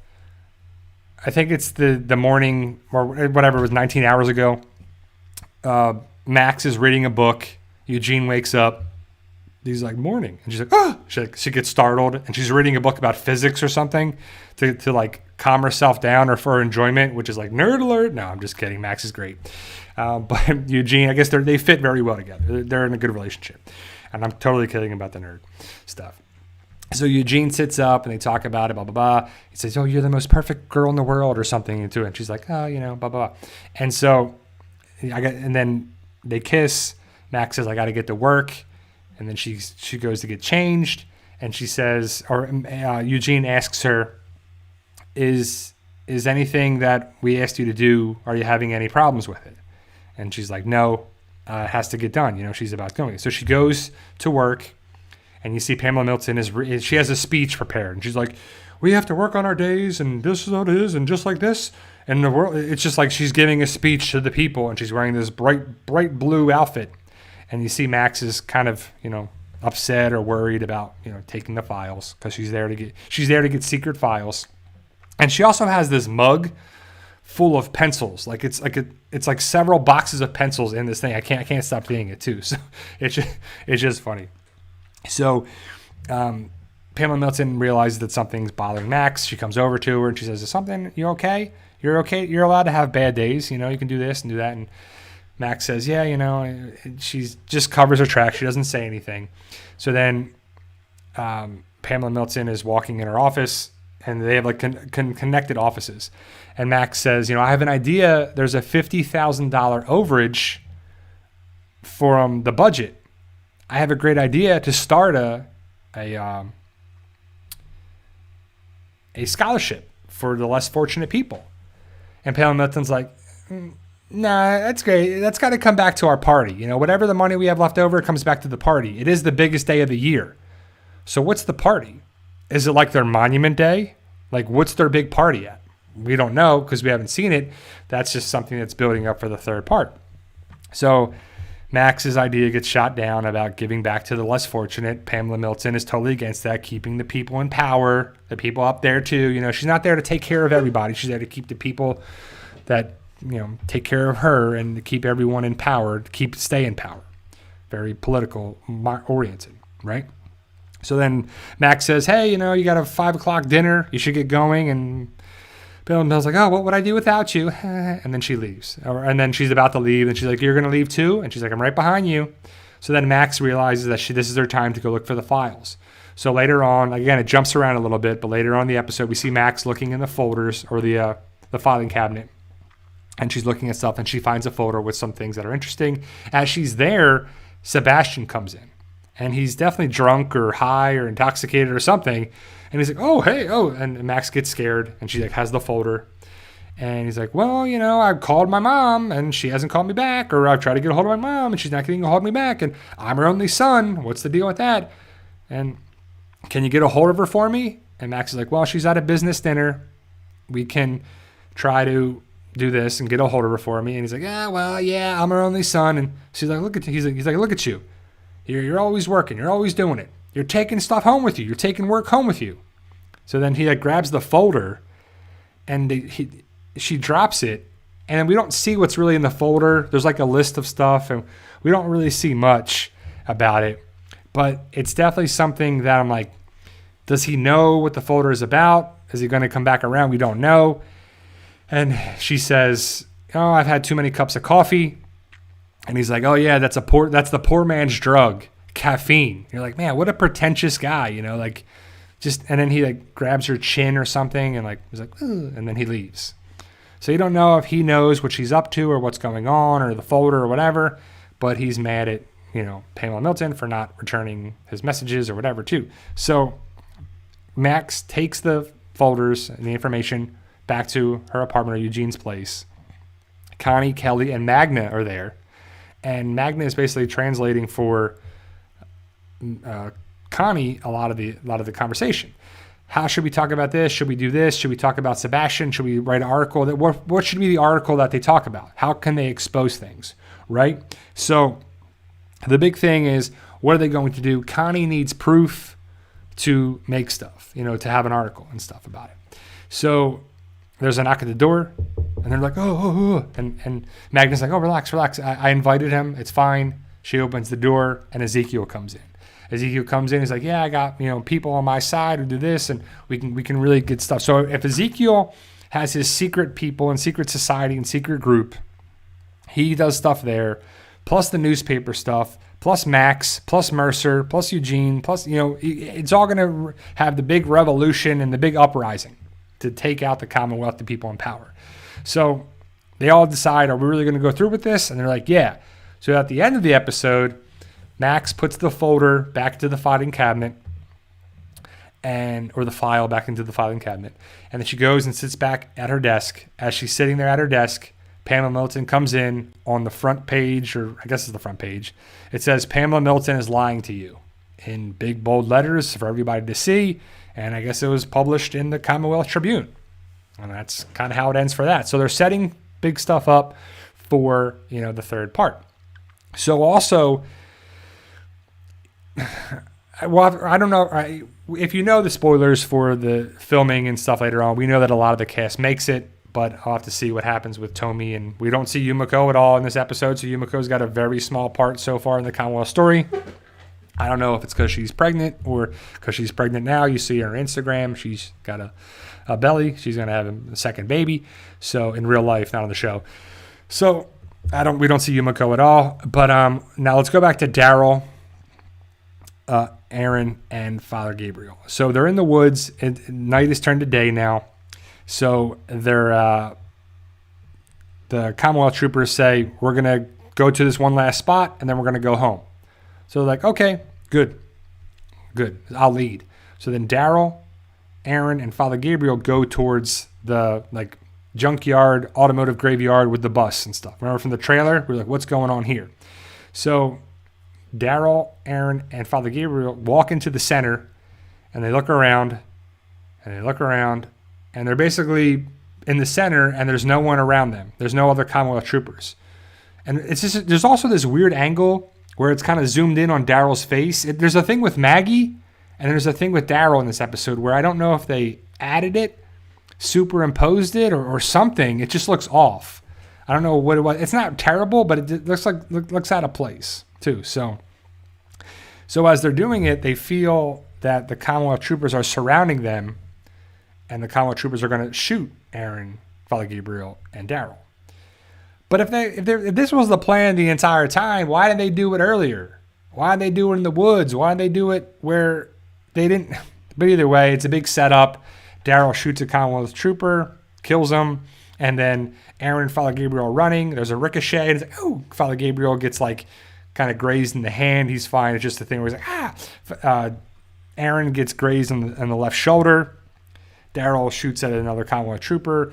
I think it's the morning or whatever it was 19 hours ago. Max is reading a book. Eugene wakes up. He's like, morning. And she's like, oh, she gets startled. And she's reading a book about physics or something to like calm herself down or for her enjoyment, which is like nerd alert. No, I'm just kidding. Max is great. But Eugene, I guess they fit very well together. They're in a good relationship. And I'm totally kidding about the nerd stuff. So Eugene sits up and they talk about it, blah, blah, blah. He says, oh, you're the most perfect girl in the world or something into it. And she's like, oh, blah, blah, blah. And so and then they kiss. Max says, I got to get to work. And then she goes to get changed. And she says, or Eugene asks her, is anything that we asked you to do, are you having any problems with it? And she's like, no, it has to get done. She's about going. So she goes to work. And you see Pamela Milton she has a speech prepared. And she's like, we have to work on our days. And this is what it is. And just like this. And the world, it's just like she's giving a speech to the people. And she's wearing this bright blue outfit. And you see Max is kind of, upset or worried about, taking the files because she's there to get secret files. And she also has this mug full of pencils. Like it's like several boxes of pencils in this thing. I can't stop seeing it too. So it's just funny. So Pamela Milton realizes that something's bothering Max. She comes over to her and she says, is something, you okay? You're okay. You're allowed to have bad days. You can do this and do that. And Max says, yeah, she just covers her tracks. She doesn't say anything. So then Pamela Milton is walking in her office, and they have like connected offices. And Max says, I have an idea. There's a $50,000 overage from the budget. I have a great idea to start a scholarship for the less fortunate people. And Pamela Milton's like, nah, that's great. That's got to come back to our party. Whatever the money we have left over comes back to the party. It is the biggest day of the year. So what's the party? Is it like their monument day? Like, what's their big party at? We don't know because we haven't seen it. That's just something that's building up for the third part. So Max's idea gets shot down about giving back to the less fortunate. Pamela Milton is totally against that, keeping the people in power, the people up there too. She's not there to take care of everybody. She's there to keep the people that take care of her and to keep everyone in power, stay in power. Very political oriented, right? So then Max says, hey, you got a 5:00 dinner. You should get going. And Bill's like, oh, what would I do without you? And then she leaves. And then she's about to leave. And she's like, you're going to leave too? And she's like, I'm right behind you. So then Max realizes that this is her time to go look for the files. So later on, again, it jumps around a little bit, but later on in the episode, we see Max looking in the folders or the filing cabinet. And she's looking at stuff, and she finds a folder with some things that are interesting. As she's there, Sebastian comes in. And he's definitely drunk or high or intoxicated or something. And he's like, oh, hey, oh. And Max gets scared, and she has the folder. And he's like, well, I've called my mom, and she hasn't called me back. Or I've tried to get a hold of my mom, and she's not getting a hold of me back. And I'm her only son. What's the deal with that? And can you get a hold of her for me? And Max is like, well, she's at a business dinner. We can try to do this and get a hold of her for me. And he's like, I'm her only son. And she's like, he's like, look at you. You're always working. You're always doing it. You're taking stuff home with you. You're taking work home with you. So then he grabs the folder, and she drops it, and we don't see what's really in the folder. There's like a list of stuff, and we don't really see much about it. But it's definitely something that I'm like, does he know what the folder is about? Is he going to come back around? We don't know. And she says, oh, I've had too many cups of coffee. And he's like, oh, yeah, that's the poor man's drug, caffeine. You're like, man, what a pretentious guy, and then he grabs her chin or something and he's like, ooh, and then he leaves. So you don't know if he knows what she's up to or what's going on or the folder or whatever, but he's mad at, Pamela Milton for not returning his messages or whatever too. So Max takes the folders and the information back to her apartment or Eugene's place. Connie, Kelly, and Magna are there. And Magna is basically translating for Connie a lot of the conversation. How should we talk about this? Should we do this? Should we talk about Sebastian? Should we write an article? What should be the article that they talk about? How can they expose things, right? So the big thing is, what are they going to do? Connie needs proof to make stuff, to have an article and stuff about it. So there's a knock at the door, and they're like, oh. And Magna's like, oh, relax. I invited him. It's fine. She opens the door, and Ezekiel comes in. Ezekiel comes in. He's like, yeah, I got people on my side who do this, and we can really get stuff. So if Ezekiel has his secret people and secret society and secret group, he does stuff there, plus the newspaper stuff, plus Max, plus Mercer, plus Eugene, plus it's all going to have the big revolution and the big uprising to take out the Commonwealth, the people in power. So they all decide, are we really going to go through with this? And they're like, yeah. So at the end of the episode, Max puts the folder back to the filing cabinet, or the file back into the filing cabinet. And then she goes and sits back at her desk. As she's sitting there at her desk, Pamela Milton comes in on the front page, or I guess it's the front page. It says, Pamela Milton is lying to you, in big, bold letters for everybody to see. And I guess it was published in the Commonwealth Tribune. And that's kind of how it ends for that. So they're setting big stuff up for, the third part. So also, well, I don't know. If you know the spoilers for the filming and stuff later on, we know that a lot of the cast makes it, but I'll have to see what happens with Tomi. And we don't see Yumiko at all in this episode, so Yumiko's got a very small part so far in the Commonwealth story. I don't know if it's because she's pregnant or because she's pregnant now. You see her on Instagram. She's got a belly. She's going to have a second baby. So in real life, not on the show. So we don't see Yumiko at all. But now let's go back to Daryl, Aaron, and Father Gabriel. So they're in the woods. Night has turned to day now. So they're the Commonwealth troopers say, we're going to go to this one last spot, and then we're going to go home. So they're like, okay, good. I'll lead. So then Daryl, Aaron, and Father Gabriel go towards the junkyard, automotive graveyard with the bus and stuff. Remember from the trailer? We're like, what's going on here? So Daryl, Aaron, and Father Gabriel walk into the center, and they look around, and they're basically in the center, and there's no one around them. There's no other Commonwealth troopers. And it's just, there's also this weird angle where it's kind of zoomed in on Daryl's face. There's a thing with Maggie, and there's a thing with Daryl in this episode where I don't know if they added it, superimposed it, or something. It just looks off. I don't know what it was. It's not terrible, but it looks out of place too. So as they're doing it, they feel that the Commonwealth troopers are surrounding them, and the Commonwealth troopers are going to shoot Aaron, Father Gabriel, and Daryl. But if this was the plan the entire time, why did they do it earlier? Why did they do it in the woods? Why did they do it where they didn't? But either way, it's a big setup. Daryl shoots a Commonwealth trooper, kills him, and then Aaron and Father Gabriel are running. There's a ricochet. And it's like, oh, Father Gabriel gets kind of grazed in the hand. He's fine. It's just the thing where he's like, Aaron gets grazed on the left shoulder. Daryl shoots at another Commonwealth trooper.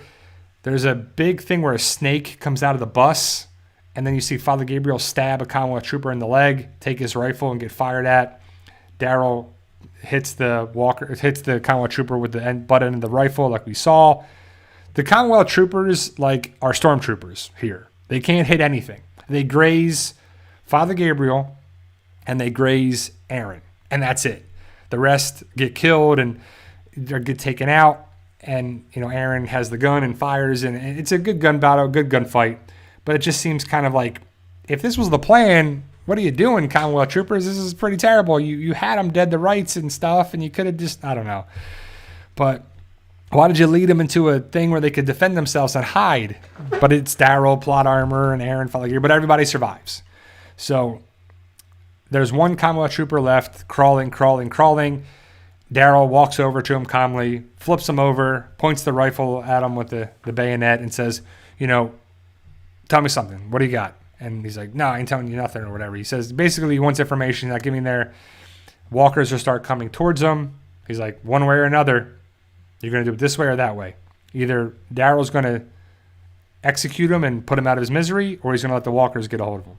There's a big thing where a snake comes out of the bus, and then you see Father Gabriel stab a Commonwealth trooper in the leg, take his rifle, and get fired at. Daryl hits the Commonwealth trooper with the butt end of the rifle, like we saw. The Commonwealth troopers are stormtroopers here. They can't hit anything. They graze Father Gabriel, and they graze Aaron, and that's it. The rest get killed and get taken out. And, Aaron has the gun and fires, and it's a good gun battle, good gunfight. But it just seems kind of like, if this was the plan, what are you doing, Commonwealth troopers? This is pretty terrible. You had them dead to rights and stuff, and you could have just, I don't know. But why did you lead them into a thing where they could defend themselves and hide? But it's Daryl, plot armor, and Aaron, but everybody survives. So there's one Commonwealth trooper left, crawling. Daryl walks over to him calmly. flips him over, points the rifle at him with the bayonet and says, tell me something. What do you got? And he's like, no, I ain't telling you nothing or whatever. He says, basically he wants information. He's not giving there. Walkers will start coming towards him. He's like, one way or another, you're going to do it this way or that way. Either Daryl's going to execute him and put him out of his misery, or he's going to let the walkers get a hold of him.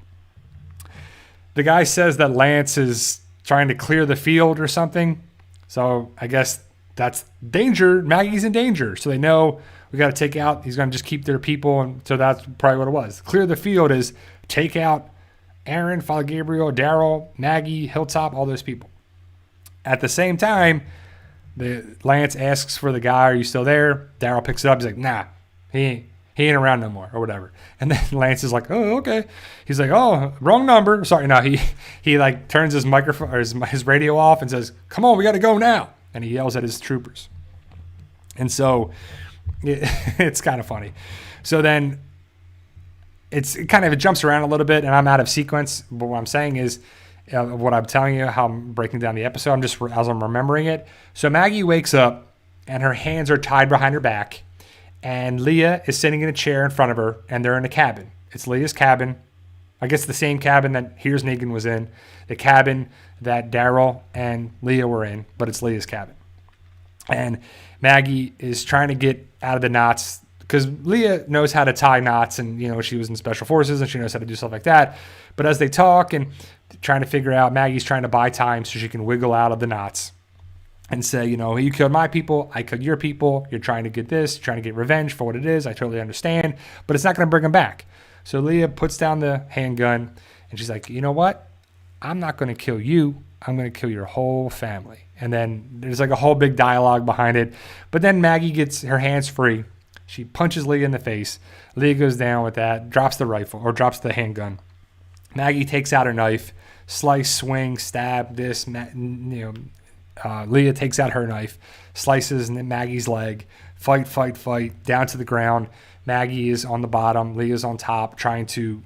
The guy says that Lance is trying to clear the field or something. So I guess that's danger. Maggie's in danger. So they know we got to take out. He's going to just keep their people. And so that's probably what it was. Clear the field is take out Aaron, Father Gabriel, Daryl, Maggie, Hilltop, all those people. At the same time, Lance asks for the guy, are you still there? Daryl picks it up. He's like, nah, he ain't around no more or whatever. And then Lance is like, oh, okay. He's like, oh, wrong number. Sorry. No, he like turns his microphone or his radio off and says, come on, we got to go now. And he yells at his troopers. And so it's kind of funny. So then it jumps around a little bit and I'm out of sequence. But what I'm saying is, what I'm telling you, how I'm breaking down the episode, as I'm remembering it. So Maggie wakes up and her hands are tied behind her back. And Leah is sitting in a chair in front of her, and they're in a cabin. It's Leah's cabin. I guess the same cabin that Here's Negan was in. The cabin that Daryl and Leah were in, but it's Leah's cabin. And Maggie is trying to get out of the knots because Leah knows how to tie knots, and she was in special forces and she knows how to do stuff like that. But as they talk and trying to figure out, Maggie's trying to buy time so she can wiggle out of the knots. And say, you killed my people, I killed your people, you're trying to get this, trying to get revenge for what it is, I totally understand, but it's not going to bring them back. So Leah puts down the handgun, and she's like, you know what? I'm not going to kill you, I'm going to kill your whole family. And then there's like a whole big dialogue behind it, but then Maggie gets her hands free, she punches Leah in the face, Leah goes down with that, drops the rifle, or drops the handgun. Maggie takes out her knife, slice, swing, stab, this, Leah takes out her knife, slices Maggie's leg, fight, down to the ground. Maggie is on the bottom, Leah's on top, trying to,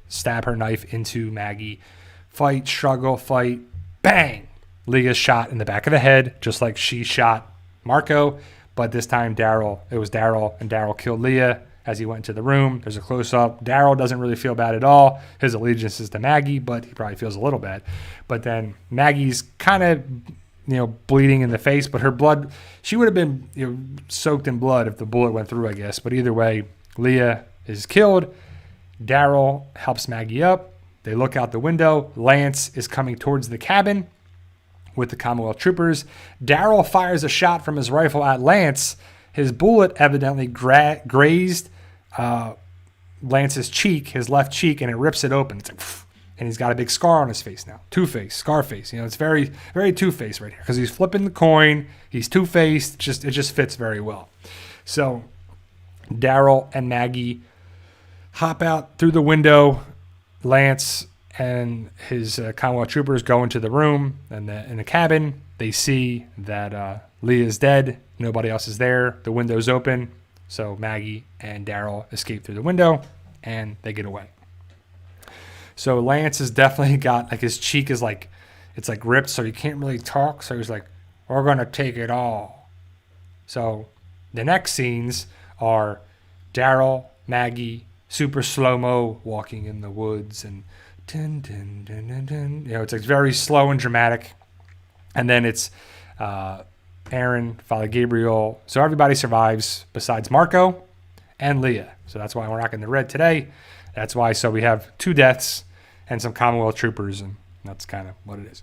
stab her knife into Maggie. Fight, struggle, fight, bang! Leah's shot in the back of the head, just like she shot Marco, but this time it was Daryl, and Daryl killed Leah as he went into the room. There's a close-up. Daryl doesn't really feel bad at all. His allegiance is to Maggie, but he probably feels a little bad. But then Maggie's kind of, bleeding in the face, but her blood, she would have been soaked in blood if the bullet went through, I guess. But either way, Leah is killed. Daryl helps Maggie up. They look out the window. Lance is coming towards the cabin with the Commonwealth troopers. Daryl fires a shot from his rifle at Lance. His bullet evidently grazed Lance's cheek, his left cheek, and it rips it open. It's like, and he's got a big scar on his face now. Two-Face, Scarface. It's very, very Two-Face right here because he's flipping the coin. He's two-faced. It just fits very well. So Daryl and Maggie hop out through the window. Lance and his Commonwealth troopers go into the room and in the cabin. They see that Leah's dead. Nobody else is there. The window's open. So Maggie and Daryl escape through the window and they get away. So Lance has definitely got, his cheek is it's ripped, so he can't really talk. So he's like, we're going to take it all. So the next scenes are Daryl, Maggie, super slow-mo walking in the woods and dun, dun, dun, dun, dun. It's very slow and dramatic. And then it's Aaron, Father Gabriel. So everybody survives besides Marco and Leah. So that's why we're rocking the red today. That's why. So we have 2 deaths and some Commonwealth troopers, and that's kind of what it is.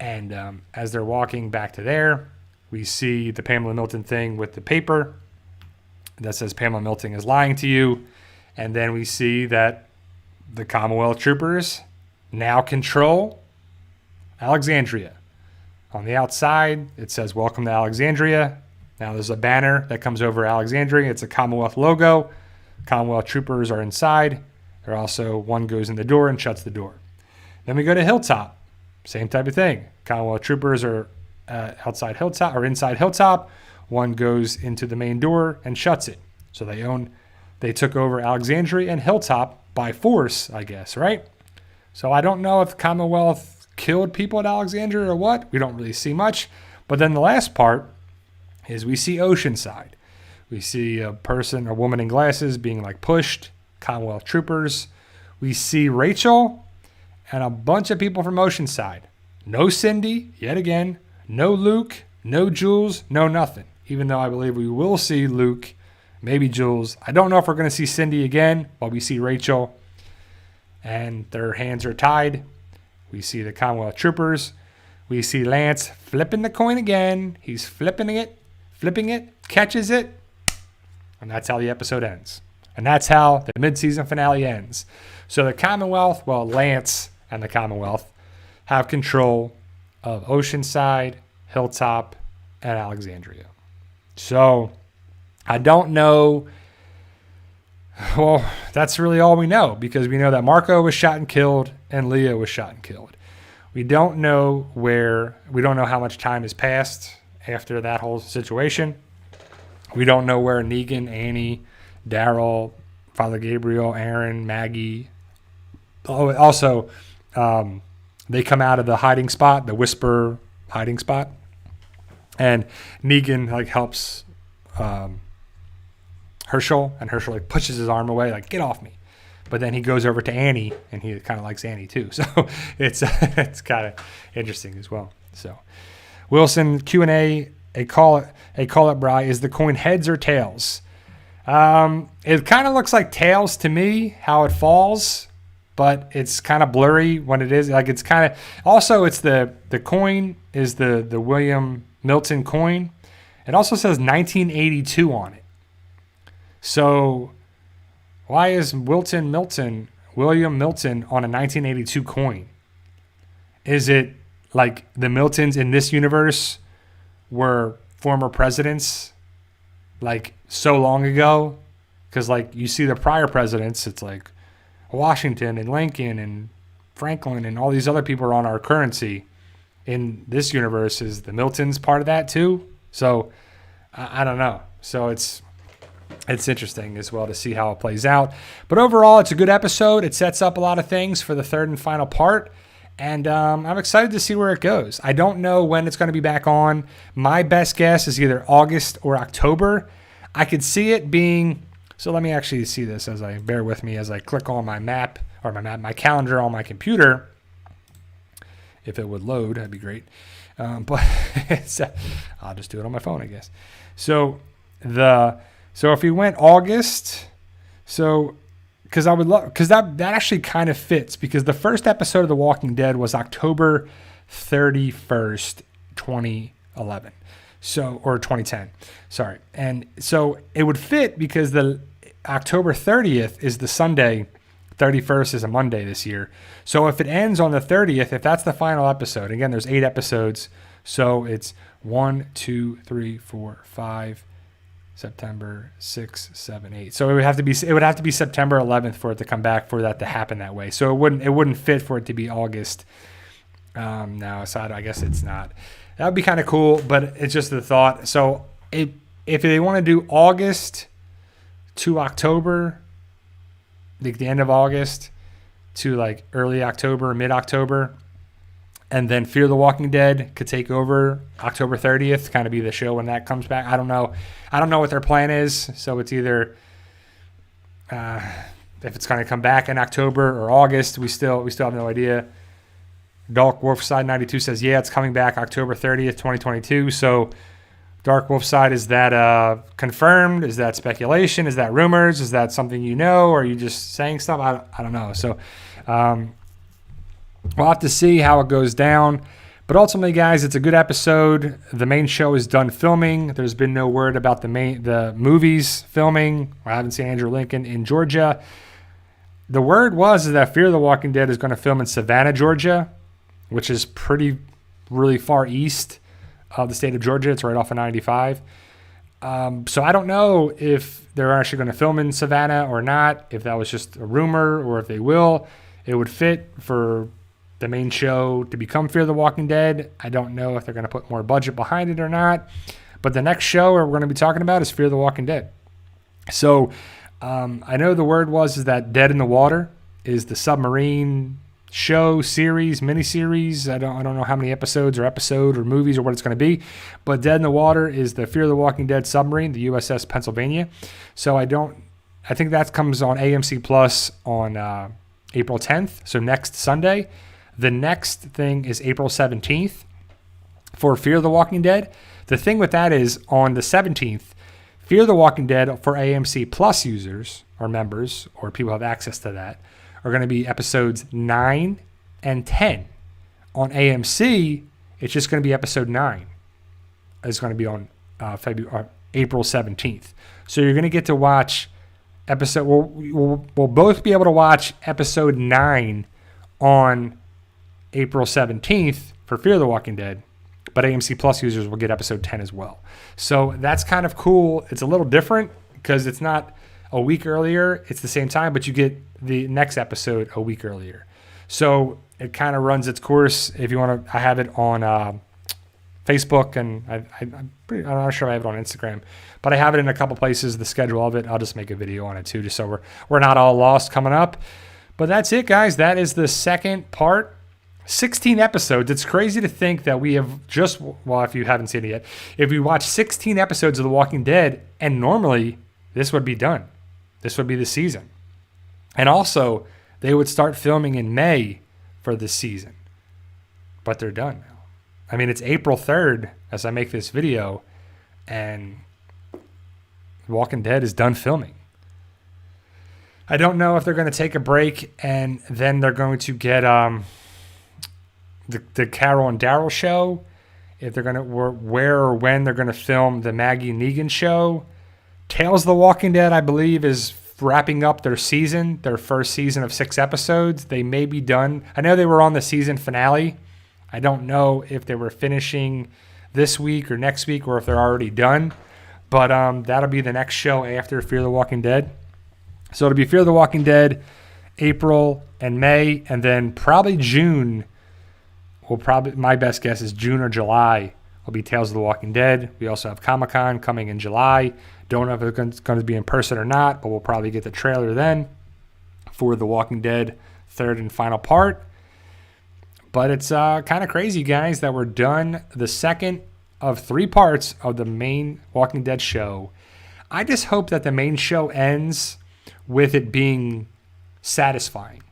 And as they're walking back to there, we see the Pamela Milton thing with the paper that says Pamela Milton is lying to you. And then we see that the Commonwealth troopers now control Alexandria. On the outside, it says, welcome to Alexandria. Now there's a banner that comes over Alexandria. It's a Commonwealth logo. Commonwealth troopers are inside. They're also, one goes in the door and shuts the door. Then we go to Hilltop. Same type of thing. Commonwealth troopers are outside Hilltop or inside Hilltop. One goes into the main door and shuts it. So they took over Alexandria and Hilltop by force, I guess, right? So I don't know if Commonwealth killed people at Alexandria or what. We don't really see much. But then the last part is we see Oceanside. We see a woman in glasses being like pushed, Commonwealth troopers. We see Rachel and a bunch of people from Oceanside. No Cindy, yet again. No Luke, no Jules, no nothing. Even though I believe we will see Luke, maybe Jules. I don't know if we're going to see Cindy again, but we see Rachel. And their hands are tied. We see the Commonwealth troopers. We see Lance flipping the coin again. He's flipping it, catches it. And that's how the episode ends. And that's how the mid-season finale ends. So the Commonwealth, Lance and the Commonwealth have control of Oceanside, Hilltop, and Alexandria. So I don't know. Well, that's really all we know, because we know that Marco was shot and killed and Leah was shot and killed. We don't know how much time has passed after that whole situation. We don't know where Negan, Annie, Daryl, Father Gabriel, Aaron, Maggie. Oh, also, they come out of the hiding spot, the Whisper hiding spot, and Negan helps Herschel, and Herschel pushes his arm away, get off me. But then he goes over to Annie, and he kind of likes Annie too. So it's kind of interesting as well. So Wilson Q&A, a call it Bry, is the coin heads or tails? It kind of looks like tails to me, how it falls, but it's kind of blurry when it is. It's kind of, also it's the coin is the William Milton coin. It also says 1982 on it. So why is William Milton on a 1982 coin? Is it like the Miltons in this universe were former presidents so long ago? Because you see the prior presidents, it's Washington and Lincoln and Franklin and all these other people are on our currency. In this universe, is the Miltons part of that too? So I don't know. So it's interesting as well to see how it plays out. But overall, it's a good episode. It sets up a lot of things for the third and final part. And I'm excited to see where it goes. I don't know when it's going to be back on. My best guess is either August or October. I could see it being... So let me actually see this bear with me as I click on my my calendar on my computer. If it would load, that'd be great. But I'll just do it on my phone, I guess. So if we went August, because that actually kind of fits, because the first episode of The Walking Dead was October 31st, 2011. Or 2010. Sorry. And so it would fit because the October 30th is the Sunday, 31st is a Monday this year. So if it ends on the 30th, if that's the final episode, again, there's 8 episodes. So it's 1, 2, 3, 4, 5, September 6, 7, 8. So it would have to be September 11th for it to come back, for that to happen that way. So it wouldn't fit for it to be August. No, so I guess it's not. That would be kind of cool, but it's just the thought. So if they want to do August to October, the end of August to early October, mid-October, and then Fear the Walking Dead could take over October 30th, kind of be the show when that comes back. I don't know what their plan is. So it's either if it's going to come back in October or August. We still have no idea. Dark Wolf Side 92 says, yeah, it's coming back October 30th, 2022. So Dark Wolf Side, is that confirmed? Is that speculation? Is that rumors? Is that something you know? Or are you just saying stuff? I don't know. So we'll have to see how it goes down. But ultimately, guys, it's a good episode. The main show is done filming. There's been no word about the movies filming. I haven't seen Andrew Lincoln in Georgia. The word was that Fear the Walking Dead is going to film in Savannah, Georgia, which is really far east of the state of Georgia. It's right off of 95. So I don't know if they're actually going to film in Savannah or not, if that was just a rumor or if they will. It would fit for the main show to become Fear the Walking Dead. I don't know if they're going to put more budget behind it or not. But the next show we're going to be talking about is Fear the Walking Dead. So I know the word is that Dead in the Water is the submarine show, series, miniseries. I don't know how many episodes or movies or what it's going to be. But Dead in the Water is the Fear the Walking Dead submarine, the USS Pennsylvania. So I think that comes on AMC Plus on April 10th, so next Sunday. The next thing is April 17th for Fear the Walking Dead. The thing with that is on the 17th, Fear the Walking Dead for AMC Plus users or members or people who have access to that are going to be episodes 9 and 10. On AMC, it's just going to be episode 9. It's going to be on April 17th. So you're going to get to watch we'll both be able to watch episode 9 on April 17th for Fear the Walking Dead, but AMC Plus users will get episode 10 as well. So that's kind of cool. It's a little different because it's not a week earlier. It's the same time, but you get the next episode a week earlier. So it kind of runs its course. If you want to, I have it on Facebook, and I'm not sure I have it on Instagram, but I have it in a couple places, the schedule of it. I'll just make a video on it too, just so we're not all lost coming up. But that's it, guys. That is the second part. 16 episodes. It's crazy to think that we have if you haven't seen it yet, if we watch 16 episodes of The Walking Dead, and normally this would be done. This would be the season. And also, they would start filming in May for this season. But they're done now. I mean, it's April 3rd as I make this video, and Walking Dead is done filming. I don't know if they're going to take a break and then they're going to get the Carol and Daryl show, if they're going to, where or when they're going to film the Maggie and Negan show. Tales of the Walking Dead, I believe, is wrapping up their first season of 6 episodes. They may be done. I know they were on the season finale. I don't know if they were finishing this week or next week or if they're already done. But that'll be the next show after Fear the Walking Dead. So it'll be Fear the Walking Dead, April and May, and then probably June. My best guess is June or July will be Tales of the Walking Dead. We also have Comic-Con coming in July. Don't know if it's going to be in person or not, but we'll probably get the trailer then for The Walking Dead third and final part. But it's kind of crazy, guys, that we're done the second of 3 parts of the main Walking Dead show. I just hope that the main show ends with it being satisfying.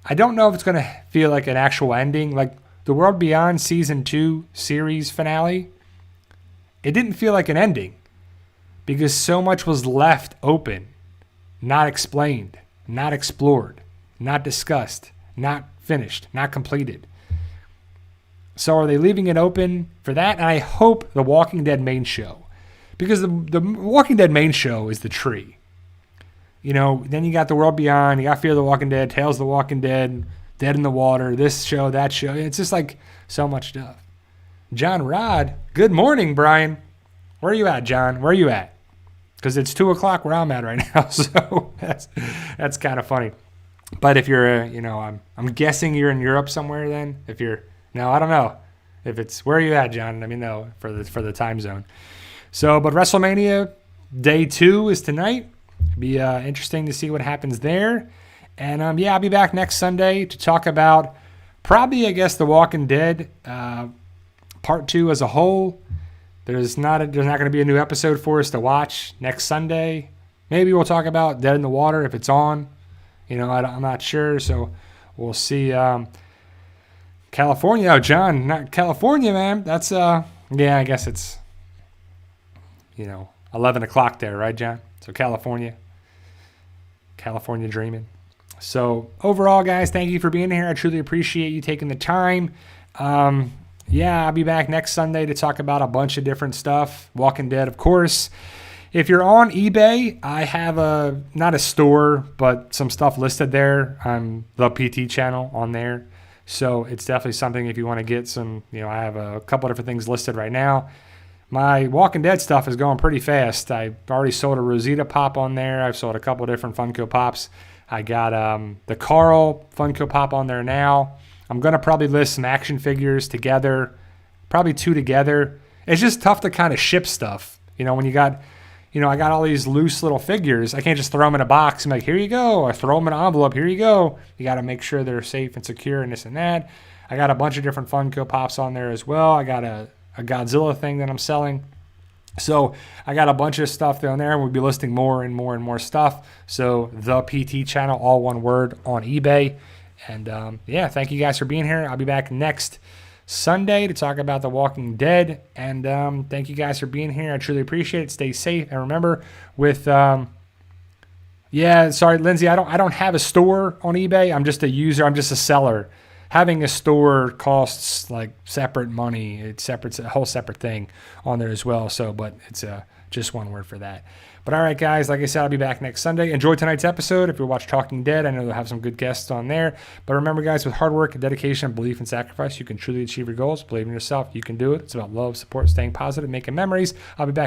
I don't know if it's going to feel like an actual ending. Like The World Beyond Season 2 series finale, it didn't feel like an ending because so much was left open, not explained, not explored, not discussed, not finished, not completed. So are they leaving it open for that? And I hope the Walking Dead main show, because the Walking Dead main show is the tree. You know, then you got The World Beyond, you got Fear the Walking Dead, Tales of the Walking Dead, Dead in the Water, this show, that show. It's just like so much stuff. John Rod, good morning, Brian. Where are you at, John? Where are you at? Because it's 2 o'clock where I'm at right now, so that's kind of funny. But if you're, I'm guessing you're in Europe somewhere then. No, I don't know. If it's, where are you at, John? Let me know for the time zone. So, but WrestleMania Day 2 is tonight. Be interesting to see what happens there. And I'll be back next Sunday to talk about probably, I guess, The Walking Dead Part 2 as a whole. There's not going to be a new episode for us to watch next Sunday. Maybe we'll talk about Dead in the Water if it's on. I'm not sure, so we'll see. California, oh, John, not California, man. That's I guess it's 11 o'clock there, right, John? So California dreaming. So overall, guys, thank you for being here. I truly appreciate you taking the time. I'll be back next Sunday to talk about a bunch of different stuff. Walking Dead, of course. If you're on eBay, I have not a store, but some stuff listed there on the PT channel on there. So it's definitely something if you want to get some, I have a couple different things listed right now. My Walking Dead stuff is going pretty fast. I already sold a Rosita Pop on there. I've sold a couple different Funko Pops. I got the Carl Funko Pop on there now. I'm going to probably list some action figures together, probably 2 together. It's just tough to kind of ship stuff. When you got, I got all these loose little figures. I can't just throw them in a box and be like, here you go. Or throw them in an envelope. Here you go. You got to make sure they're safe and secure and this and that. I got a bunch of different Funko Pops on there as well. I got a Godzilla thing that I'm selling. So I got a bunch of stuff down there, and we'll be listing more and more and more stuff. So the PT channel, all one word, on eBay. And thank you guys for being here. I'll be back next Sunday to talk about The Walking Dead. And thank you guys for being here. I truly appreciate it. Stay safe. And remember, with Lindsay, I don't have a store on eBay. I'm just a user. I'm just a seller. Having a store costs like separate money. It's a whole separate thing on there as well. So, but it's just one word for that. But all right, guys, like I said, I'll be back next Sunday. Enjoy tonight's episode. If you watch Talking Dead, I know they'll have some good guests on there. But remember, guys, with hard work, dedication, belief, and sacrifice, you can truly achieve your goals. Believe in yourself. You can do it. It's about love, support, staying positive, making memories. I'll be back